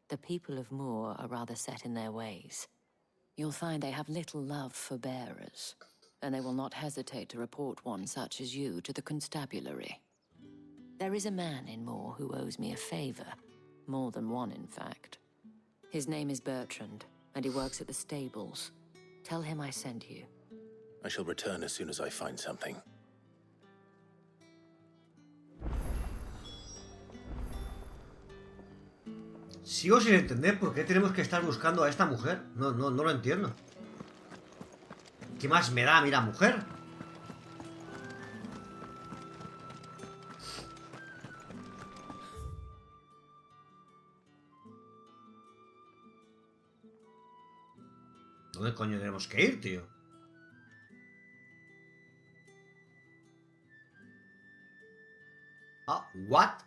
[SPEAKER 14] The people of Moore are rather set in their ways. You'll find they have little love for bearers, and they will not hesitate to report one such as you to the constabulary. There is a man in Moore who owes me a favor. More than one, in fact. His name is Bertrand, and he works at the stables. Tell him I sent you.
[SPEAKER 3] I shall return as soon as I find something.
[SPEAKER 1] Sigo sin entender por qué tenemos que estar buscando a esta mujer. No lo entiendo. ¿Qué más me da a mí la mujer? ¿Dónde coño tenemos que ir, tío? Ah, what?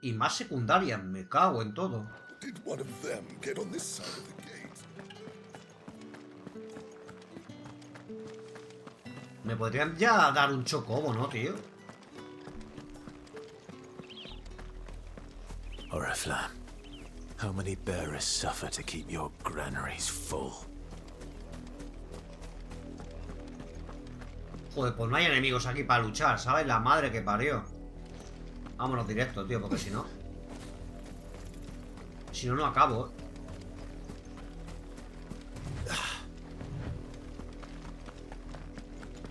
[SPEAKER 1] Y más secundaria, me cago en todo.
[SPEAKER 8] Did one of them get on this side of the gate?
[SPEAKER 1] Me podrían ya dar un chocobo, ¿no, tío?
[SPEAKER 3] Oriflamme, how many bearers suffer to keep your granaries full?
[SPEAKER 1] Joder, pues no hay enemigos aquí para luchar, ¿sabes? La madre que parió. Vámonos directo, tío, porque si no... Si no, no acabo, ¿eh?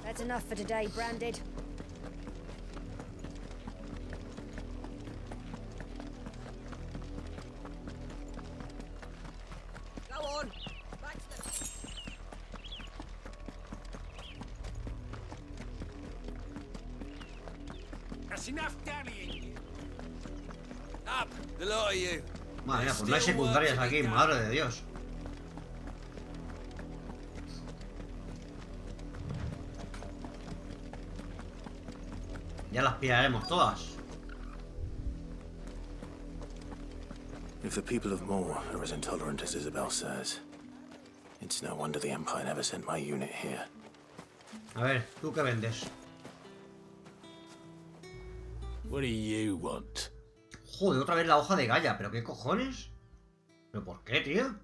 [SPEAKER 9] That's enough for today, Branded.
[SPEAKER 15] Go on! Back to the...
[SPEAKER 11] That's enough dallying. Up, the lot of you.
[SPEAKER 1] Madre mía, pues no hay secundarias aquí, madre de Dios. Ya las pillaremos todas.
[SPEAKER 3] If the people of Moor are as intolerant as Isabel says, it's no wonder the Empire never sent my unit here.
[SPEAKER 1] A ver, ¿tú qué vendes?
[SPEAKER 11] What do you want?
[SPEAKER 1] Joder, otra vez la hoja de Gaia, ¿pero qué cojones? ¿Pero por qué, tío?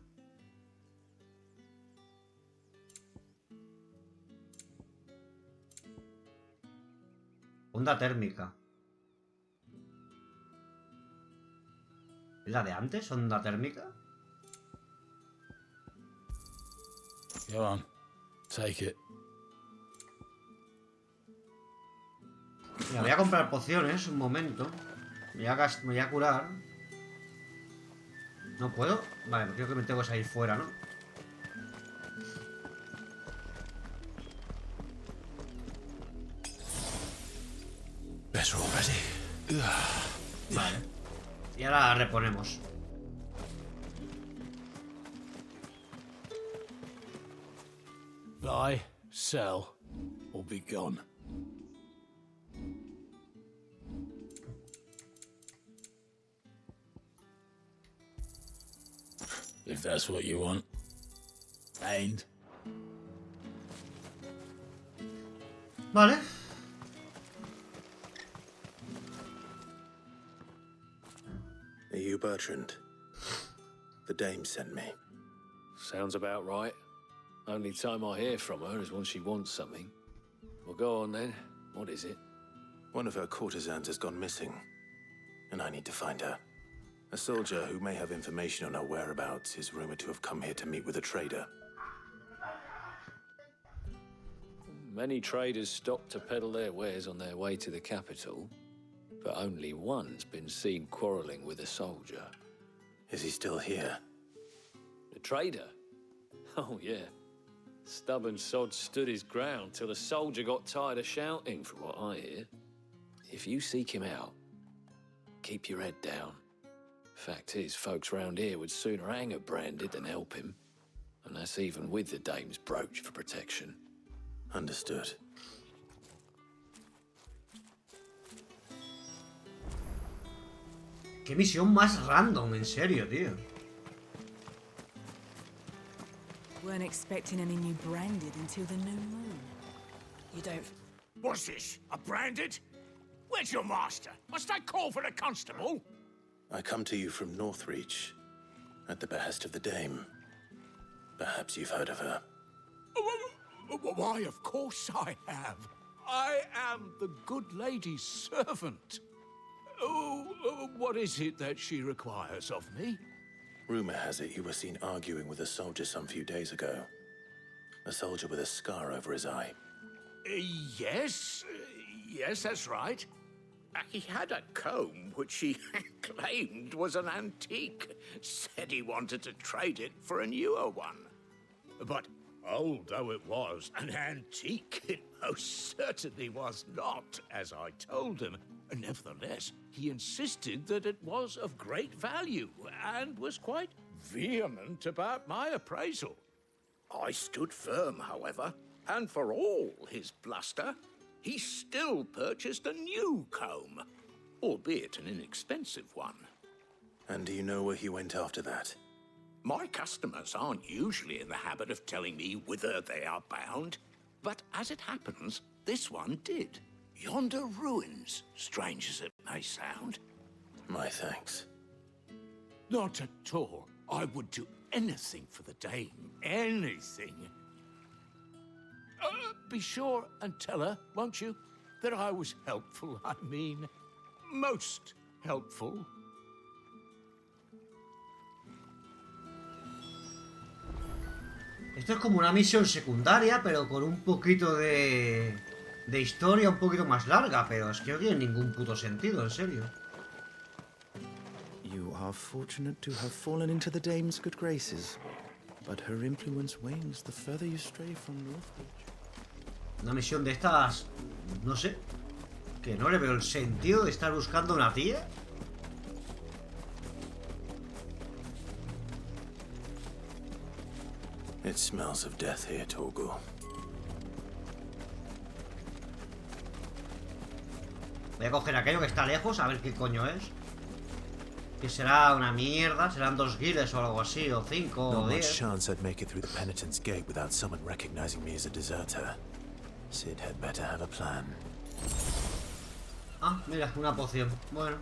[SPEAKER 1] Onda térmica. ¿Es la de antes? ¿Onda térmica?
[SPEAKER 11] Go on. Take it.
[SPEAKER 1] Mira, voy a comprar pociones un momento. Me voy a curar. ¿No puedo? Vale, pues creo que me tengo que salir fuera, ¿no?
[SPEAKER 11] Better already.
[SPEAKER 1] Vale. Y ahora reponemos.
[SPEAKER 11] Buy, sell, or be gone. If that's what you want. And
[SPEAKER 1] Vale.
[SPEAKER 3] Are you Bertrand? The dame sent me.
[SPEAKER 12] Sounds about right. Only time I hear from her is when she wants something. Well, go on then. What is it?
[SPEAKER 3] One of her courtesans has gone missing, and I need to find her. A soldier who may have information on her whereabouts is rumored to have come here to meet with a trader.
[SPEAKER 12] Many traders stop to peddle their wares on their way to the capital, but only one's been seen quarreling with a soldier.
[SPEAKER 3] Is he still here?
[SPEAKER 12] The trader? Oh, yeah. Stubborn sod stood his ground till the soldier got tired of shouting, from what I hear. If you seek him out, keep your head down. Fact is, folks round here would sooner hang a branded than help him. And that's even with the dame's brooch for protection.
[SPEAKER 3] Understood.
[SPEAKER 1] Qué misión más random, en serio, tío.
[SPEAKER 16] Weren't expecting any new branded until the new moon. You don't...
[SPEAKER 11] what's this? A branded? Where's your master? Must I call for the constable?
[SPEAKER 3] I come to you from Northreach, at the behest of the dame. Perhaps you've heard of her.
[SPEAKER 11] Why, of course I have. I am the good lady's servant. Oh, what is it that she requires of me?
[SPEAKER 3] Rumor has it you were seen arguing with a soldier some few days ago. A soldier with a scar over his eye.
[SPEAKER 11] Yes, that's right. He had a comb which he claimed was an antique. Said he wanted to trade it for a newer one. But old though it was, an antique it most certainly was not, as I told him. Nevertheless, he insisted that it was of great value, and was quite vehement about my appraisal. I stood firm, however, and for all his bluster, he still purchased a new comb, albeit an inexpensive one.
[SPEAKER 3] And do you know where he went after that?
[SPEAKER 11] My customers aren't usually in the habit of telling me whither they are bound, but as it happens, this one did. Yonder ruins, strange as it may sound.
[SPEAKER 3] My thanks.
[SPEAKER 11] Not at all. I would do anything for the dame. Anything. Be sure and tell her, won't you, that I was helpful. I mean, most helpful.
[SPEAKER 1] Esto es como una misión secundaria, pero con un poquito de historia un poquito más larga, pero es que no tiene ningún puto sentido, en serio.
[SPEAKER 20] You are fortunate to have fallen into the dame's good graces, but her influence wanes the further you stray from Northreach.
[SPEAKER 1] Una misión de estas, no sé, que no le veo el sentido de estar buscando una tía.
[SPEAKER 3] It smells of death here, Torgal.
[SPEAKER 1] Voy a coger aquello que está lejos, a ver qué coño es. Que será una mierda, serán 2 guildes o algo así, o 5
[SPEAKER 3] Not
[SPEAKER 1] o
[SPEAKER 3] much
[SPEAKER 1] 10.
[SPEAKER 3] chance I'd make it through the penitent's gate without someone recognizing me as a deserter. Sid had better have a plan.
[SPEAKER 1] Ah, mira, una poción. Bueno.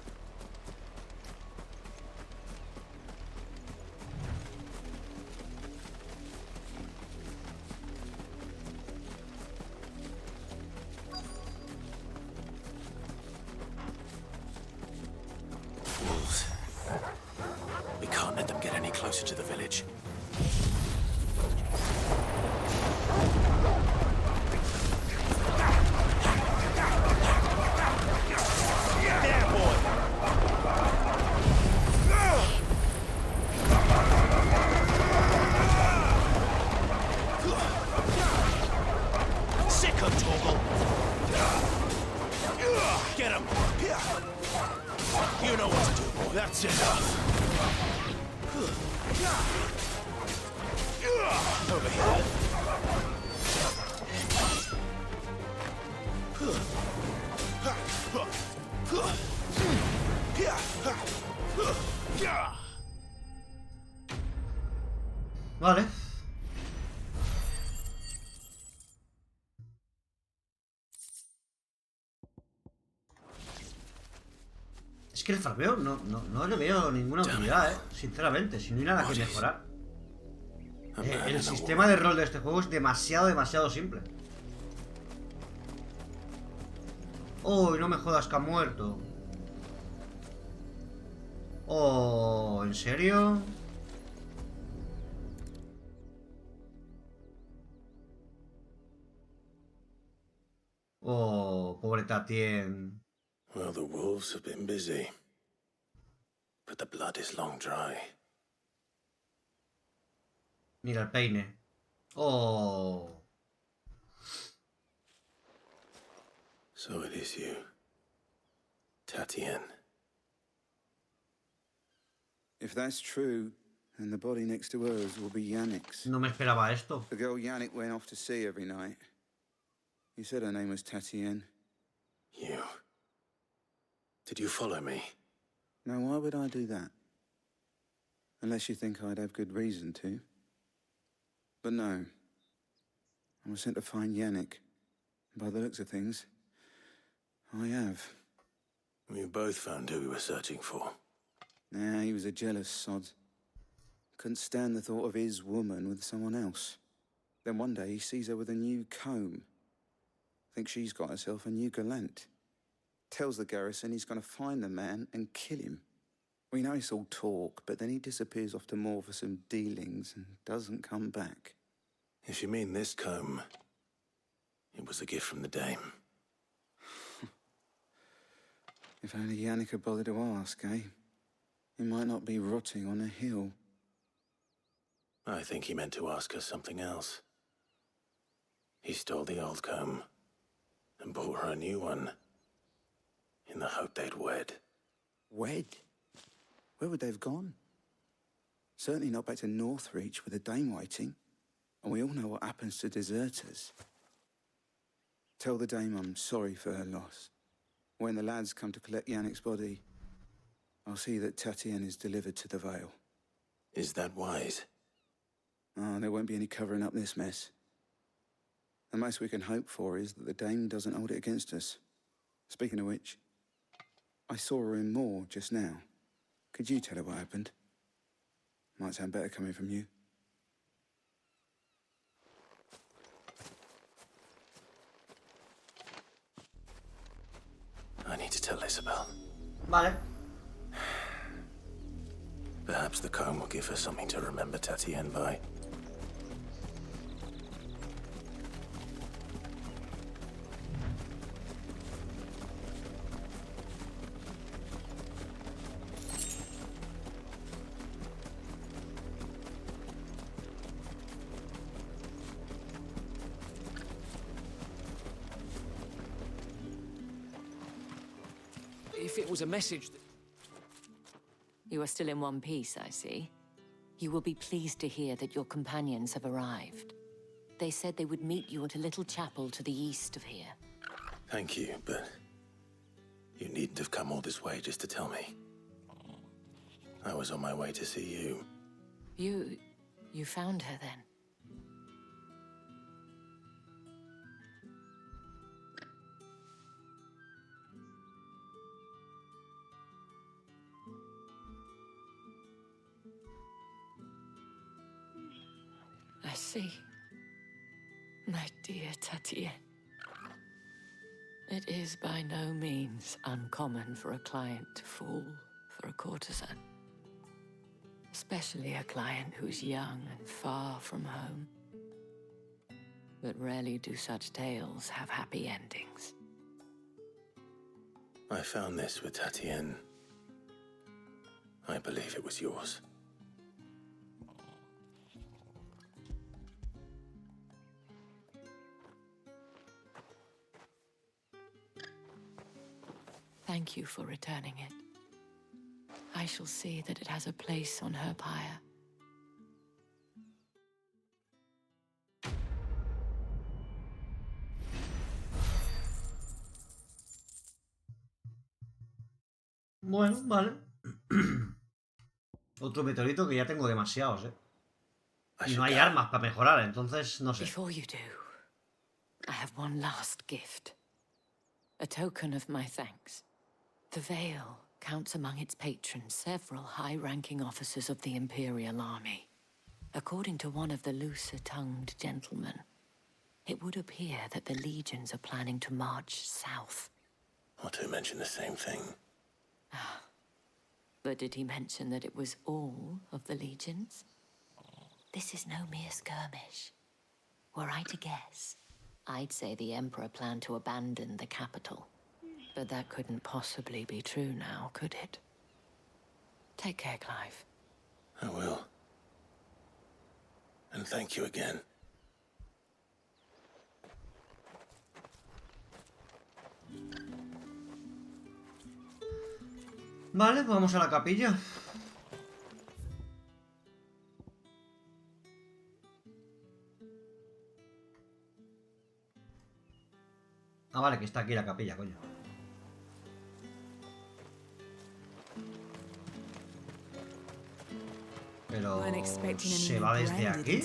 [SPEAKER 3] Wolves. We can't let them get any closer to the village. Sick of Torgal. Get him. You know what to do, boy. That's enough. Over here.
[SPEAKER 1] Vale. Es que el farmeo no le veo ninguna utilidad, sinceramente, si no hay nada que mejorar. El sistema de rol de este juego es demasiado simple. Oh, no me jodas que ha muerto. Oh, ¿en serio? Oh, pobre Tatien.
[SPEAKER 3] Well, the wolves have been busy. But the blood is long dry.
[SPEAKER 1] Mira el peine. Oh.
[SPEAKER 3] So it is you, Tatien.
[SPEAKER 19] If that's true, then the body next to hers will be Yannick's.
[SPEAKER 1] No me esperaba esto.
[SPEAKER 19] The girl Yannick went off to sea every night. You said her name was Tatien.
[SPEAKER 3] You. Did you follow me?
[SPEAKER 19] Now, why would I do that? Unless you think I'd have good reason to. But no. I was sent to find Yannick. By the looks of things, I have.
[SPEAKER 3] We both found who we were searching for.
[SPEAKER 19] Nah, he was a jealous sod. Couldn't stand the thought of his woman with someone else. Then one day he sees her with a new comb. Thinks she's got herself a new gallant. Tells the garrison he's going to find the man and kill him. We know it's all talk, but then he disappears off to Moor for some dealings and doesn't come back.
[SPEAKER 3] If you mean this comb, it was a gift from the dame.
[SPEAKER 19] If only Yannick had bothered to ask, eh? He might not be rotting on a hill.
[SPEAKER 3] I think he meant to ask her something else. He stole the old comb and bought her a new one in the hope they'd wed.
[SPEAKER 19] Wed? Where would they have gone? Certainly not back to Northreach with a dame waiting. And we all know what happens to deserters. Tell the dame I'm sorry for her loss. When the lads come to collect Yannick's body, I'll see that Tatien is delivered to the Vale.
[SPEAKER 3] Is that wise?
[SPEAKER 19] Oh, there won't be any covering up this mess. The most we can hope for is that the dame doesn't hold it against us. Speaking of which, I saw her in Moor just now. Could you tell her what happened? Might sound better coming from you.
[SPEAKER 3] I need to tell Isabel.
[SPEAKER 1] Vale.
[SPEAKER 3] Perhaps the comb will give her something to remember Tatien by.
[SPEAKER 15] If it was a message that...
[SPEAKER 14] You are still in one piece, I see. You will be pleased to hear that your companions have arrived. They said they would meet you at a little chapel to the east of here.
[SPEAKER 3] Thank you, but you needn't have come all this way just to tell me. I was on my way to see you.
[SPEAKER 14] You found her then? I see. My dear Tatien. It is by no means uncommon for a client to fall for a courtesan. Especially a client who's young and far from home. But rarely do such tales have happy endings.
[SPEAKER 3] I found this with Tatien. I believe it was yours.
[SPEAKER 14] Thank you for returning it. I shall see that it has a place on her pyre.
[SPEAKER 1] Bueno, vale. Otro meteorito que ya tengo demasiados, ¿eh? Y no hay armas para mejorar, entonces no sé.
[SPEAKER 14] Before you do, I have one last gift. A token of my thanks. The Vale counts among its patrons several high-ranking officers of the Imperial Army. According to one of the looser-tongued gentlemen, it would appear that the legions are planning to march south.
[SPEAKER 3] Otto mentioned the same thing.
[SPEAKER 14] But did he mention that it was all of the legions? This is no mere skirmish. Were I to guess, I'd say the Emperor planned to abandon the capital. But that couldn't possibly be true now, could it? Take care, Clive.
[SPEAKER 3] I will. And thank you again.
[SPEAKER 1] Vale, pues vamos a la capilla. Ah, vale, que está aquí la capilla, coño. Pero ¿se va desde aquí?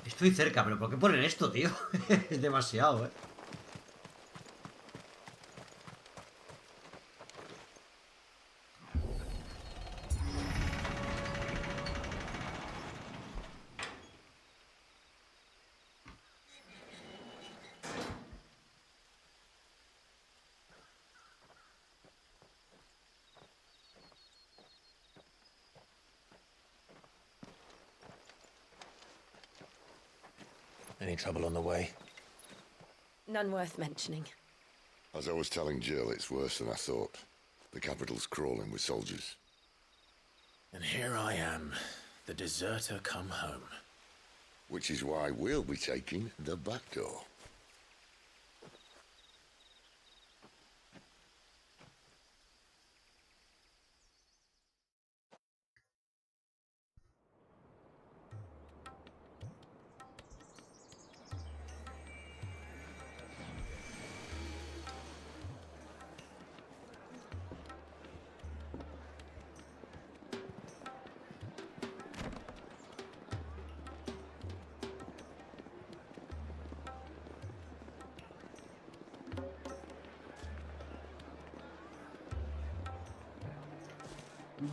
[SPEAKER 1] Estoy cerca, pero ¿por qué ponen esto, tío? Es demasiado, ¿eh?
[SPEAKER 3] Any trouble on the way?
[SPEAKER 21] None worth mentioning.
[SPEAKER 8] As I was telling Jill, it's worse than I thought. The capital's crawling with soldiers.
[SPEAKER 3] And here I am, the deserter come home.
[SPEAKER 8] Which is why we'll be taking the back door.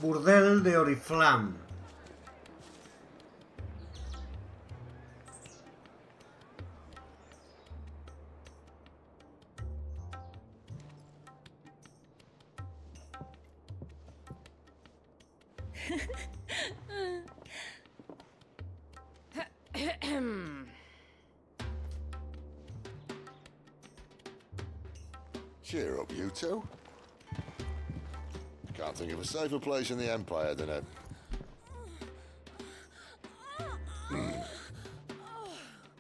[SPEAKER 1] Burdel de Oriflam.
[SPEAKER 8] Cheer up, you two. Can't think of a safer place in the Empire than a...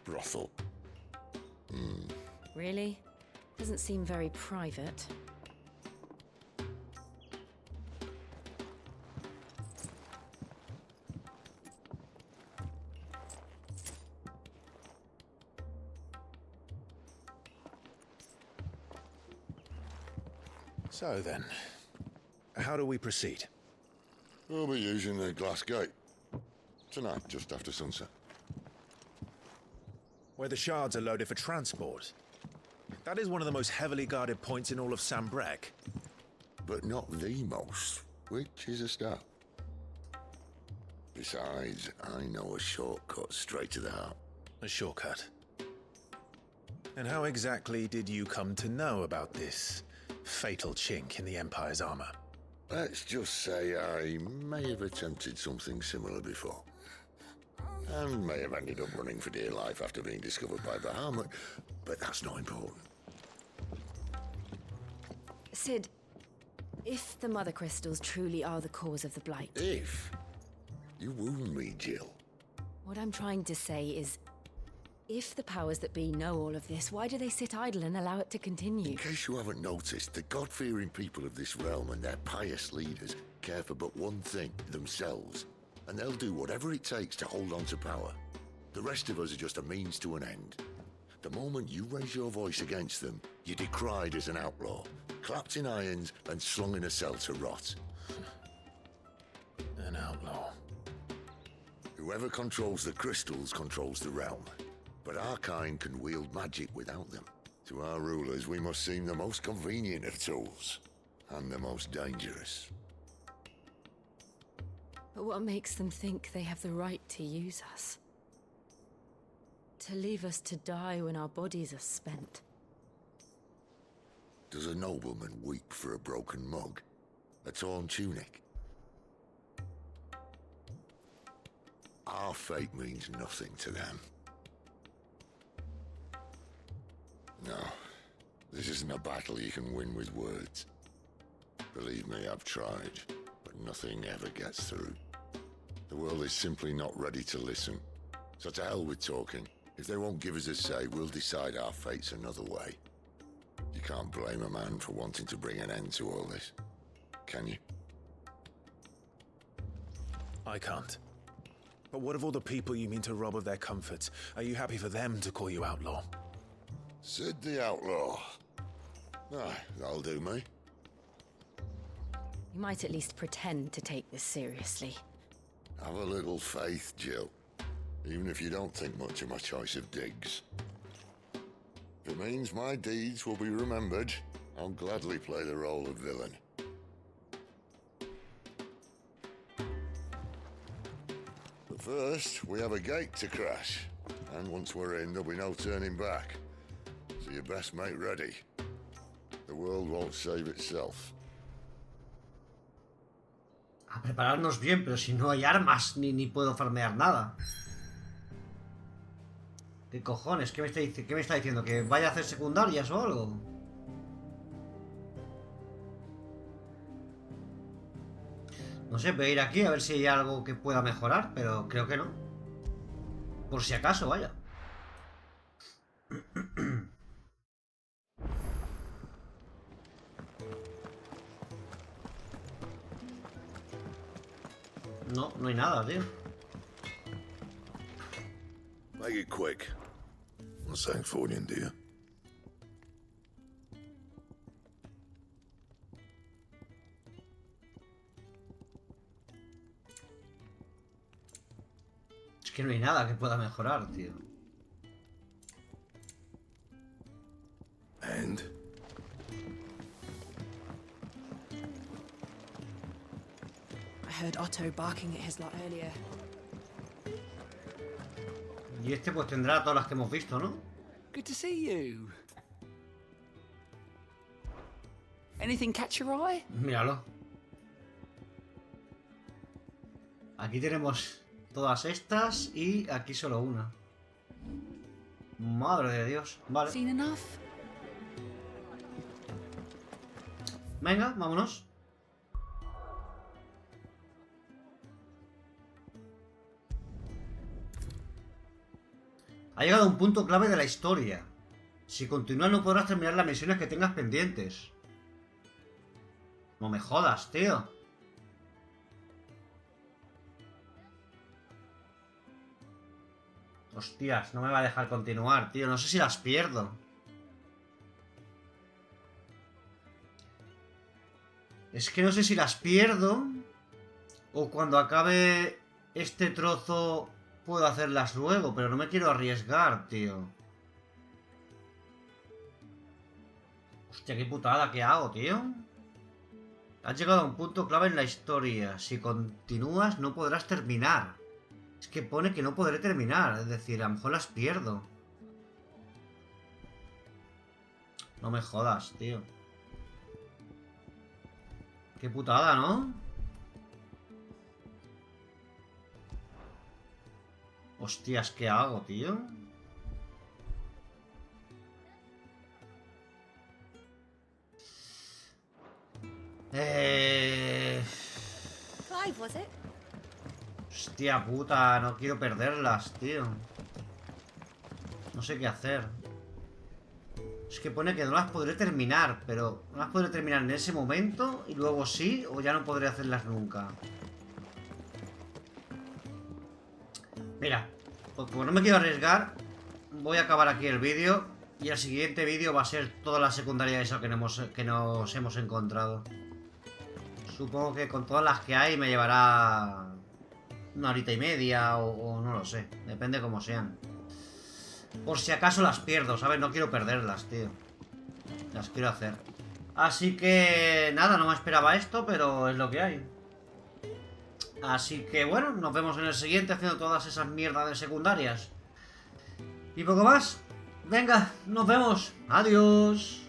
[SPEAKER 8] brothel.
[SPEAKER 21] Really? Doesn't seem very private.
[SPEAKER 3] So then, how do we proceed?
[SPEAKER 8] We'll be using the glass gate. Tonight, just after sunset.
[SPEAKER 3] Where the shards are loaded for transport. That is one of the most heavily guarded points in all of Sambrek.
[SPEAKER 8] But not the most, which is a start. Besides, I know a shortcut straight to the heart.
[SPEAKER 3] A shortcut? And how exactly did you come to know about this fatal chink in the Empire's armor?
[SPEAKER 8] Let's just say I may have attempted something similar before. And may have ended up running for dear life after being discovered by Bahamut, but that's not important.
[SPEAKER 21] Sid, if the Mother Crystals truly are the cause of the Blight...
[SPEAKER 8] If? You wound me, Jill.
[SPEAKER 21] What I'm trying to say is, if the powers that be know all of this, why do they sit idle and allow it to continue?
[SPEAKER 8] In case you haven't noticed, the God-fearing people of this realm and their pious leaders care for but one thing, themselves. And they'll do whatever it takes to hold on to power. The rest of us are just a means to an end. The moment you raise your voice against them, you're decried as an outlaw, clapped in irons and slung in a cell to rot.
[SPEAKER 3] An outlaw.
[SPEAKER 8] Whoever controls the crystals controls the realm. But our kind can wield magic without them. To our rulers, we must seem the most convenient of tools, and the most dangerous.
[SPEAKER 21] But what makes them think they have the right to use us? To leave us to die when our bodies are spent?
[SPEAKER 8] Does a nobleman weep for a broken mug? A torn tunic? Our fate means nothing to them. No, this isn't a battle you can win with words. Believe me, I've tried, but nothing ever gets through. The world is simply not ready to listen. So to hell with talking. If they won't give us a say, we'll decide our fates another way. You can't blame a man for wanting to bring an end to all this, can you?
[SPEAKER 3] I can't. But what of all the people you mean to rob of their comforts? Are you happy for them to call you outlaw?
[SPEAKER 8] Sid the Outlaw. Aye, that'll do me.
[SPEAKER 21] You might at least pretend to take this seriously.
[SPEAKER 8] Have a little faith, Jill. Even if you don't think much of my choice of digs. If it means my deeds will be remembered, I'll gladly play the role of villain. But first, we have a gate to crash. And once we're in, there'll be no turning back. So you best make ready. The world won't save itself.
[SPEAKER 1] A prepararnos bien, pero si no hay armas, ni puedo farmear nada. ¿Qué cojones? ¿Qué me está diciendo? ¿Que vaya a hacer secundarias o algo? No sé, voy a ir aquí a ver si hay algo que pueda mejorar, pero creo que no. Por si acaso, vaya. No, no hay nada, tío.
[SPEAKER 8] Make it quick. I'm saying Fordian, do you?
[SPEAKER 1] Es que no hay nada que pueda mejorar, tío.
[SPEAKER 8] And?
[SPEAKER 17] I heard Otto barking at his lot earlier.
[SPEAKER 1] Y este pues tendrá todas las que hemos visto, ¿no?
[SPEAKER 6] Good to see you. Anything catch your eye?
[SPEAKER 1] Míralo. Aquí tenemos todas estas y aquí solo una. Madre de Dios. Vale.
[SPEAKER 17] Seen enough?
[SPEAKER 1] Venga, vámonos. Ha llegado un punto clave de la historia. Si continúas no podrás terminar las misiones que tengas pendientes. No me jodas, tío. Hostias, no me va a dejar continuar, tío. No sé si las pierdo. Es que no sé si las pierdo o cuando acabe este trozo puedo hacerlas luego, pero no me quiero arriesgar, tío. Hostia, qué putada, ¿qué hago, tío? Has llegado a un punto clave en la historia. Si continúas no podrás terminar. Es que pone que no podré terminar, es decir, a lo mejor las pierdo. No me jodas, tío. Qué putada, ¿no? Hostias, ¿qué hago, tío?
[SPEAKER 9] Clive, was it?
[SPEAKER 1] Hostia puta, no quiero perderlas, tío. No sé qué hacer. Es que pone que no las podré terminar, pero no las podré terminar en ese momento y luego sí, o ya no podré hacerlas nunca. Mira, como no me quiero arriesgar, voy a acabar aquí el vídeo y el siguiente vídeo va a ser toda la secundaria esa que nos hemos encontrado. Supongo que con todas las que hay me llevará una horita y media o no lo sé, depende como sean. Por si acaso las pierdo, ¿sabes? No quiero perderlas, tío. Las quiero hacer. Así que nada, no me esperaba esto, pero es lo que hay. Así que bueno, nos vemos en el siguiente haciendo todas esas mierdas de secundarias. Y poco más. Venga, nos vemos. Adiós.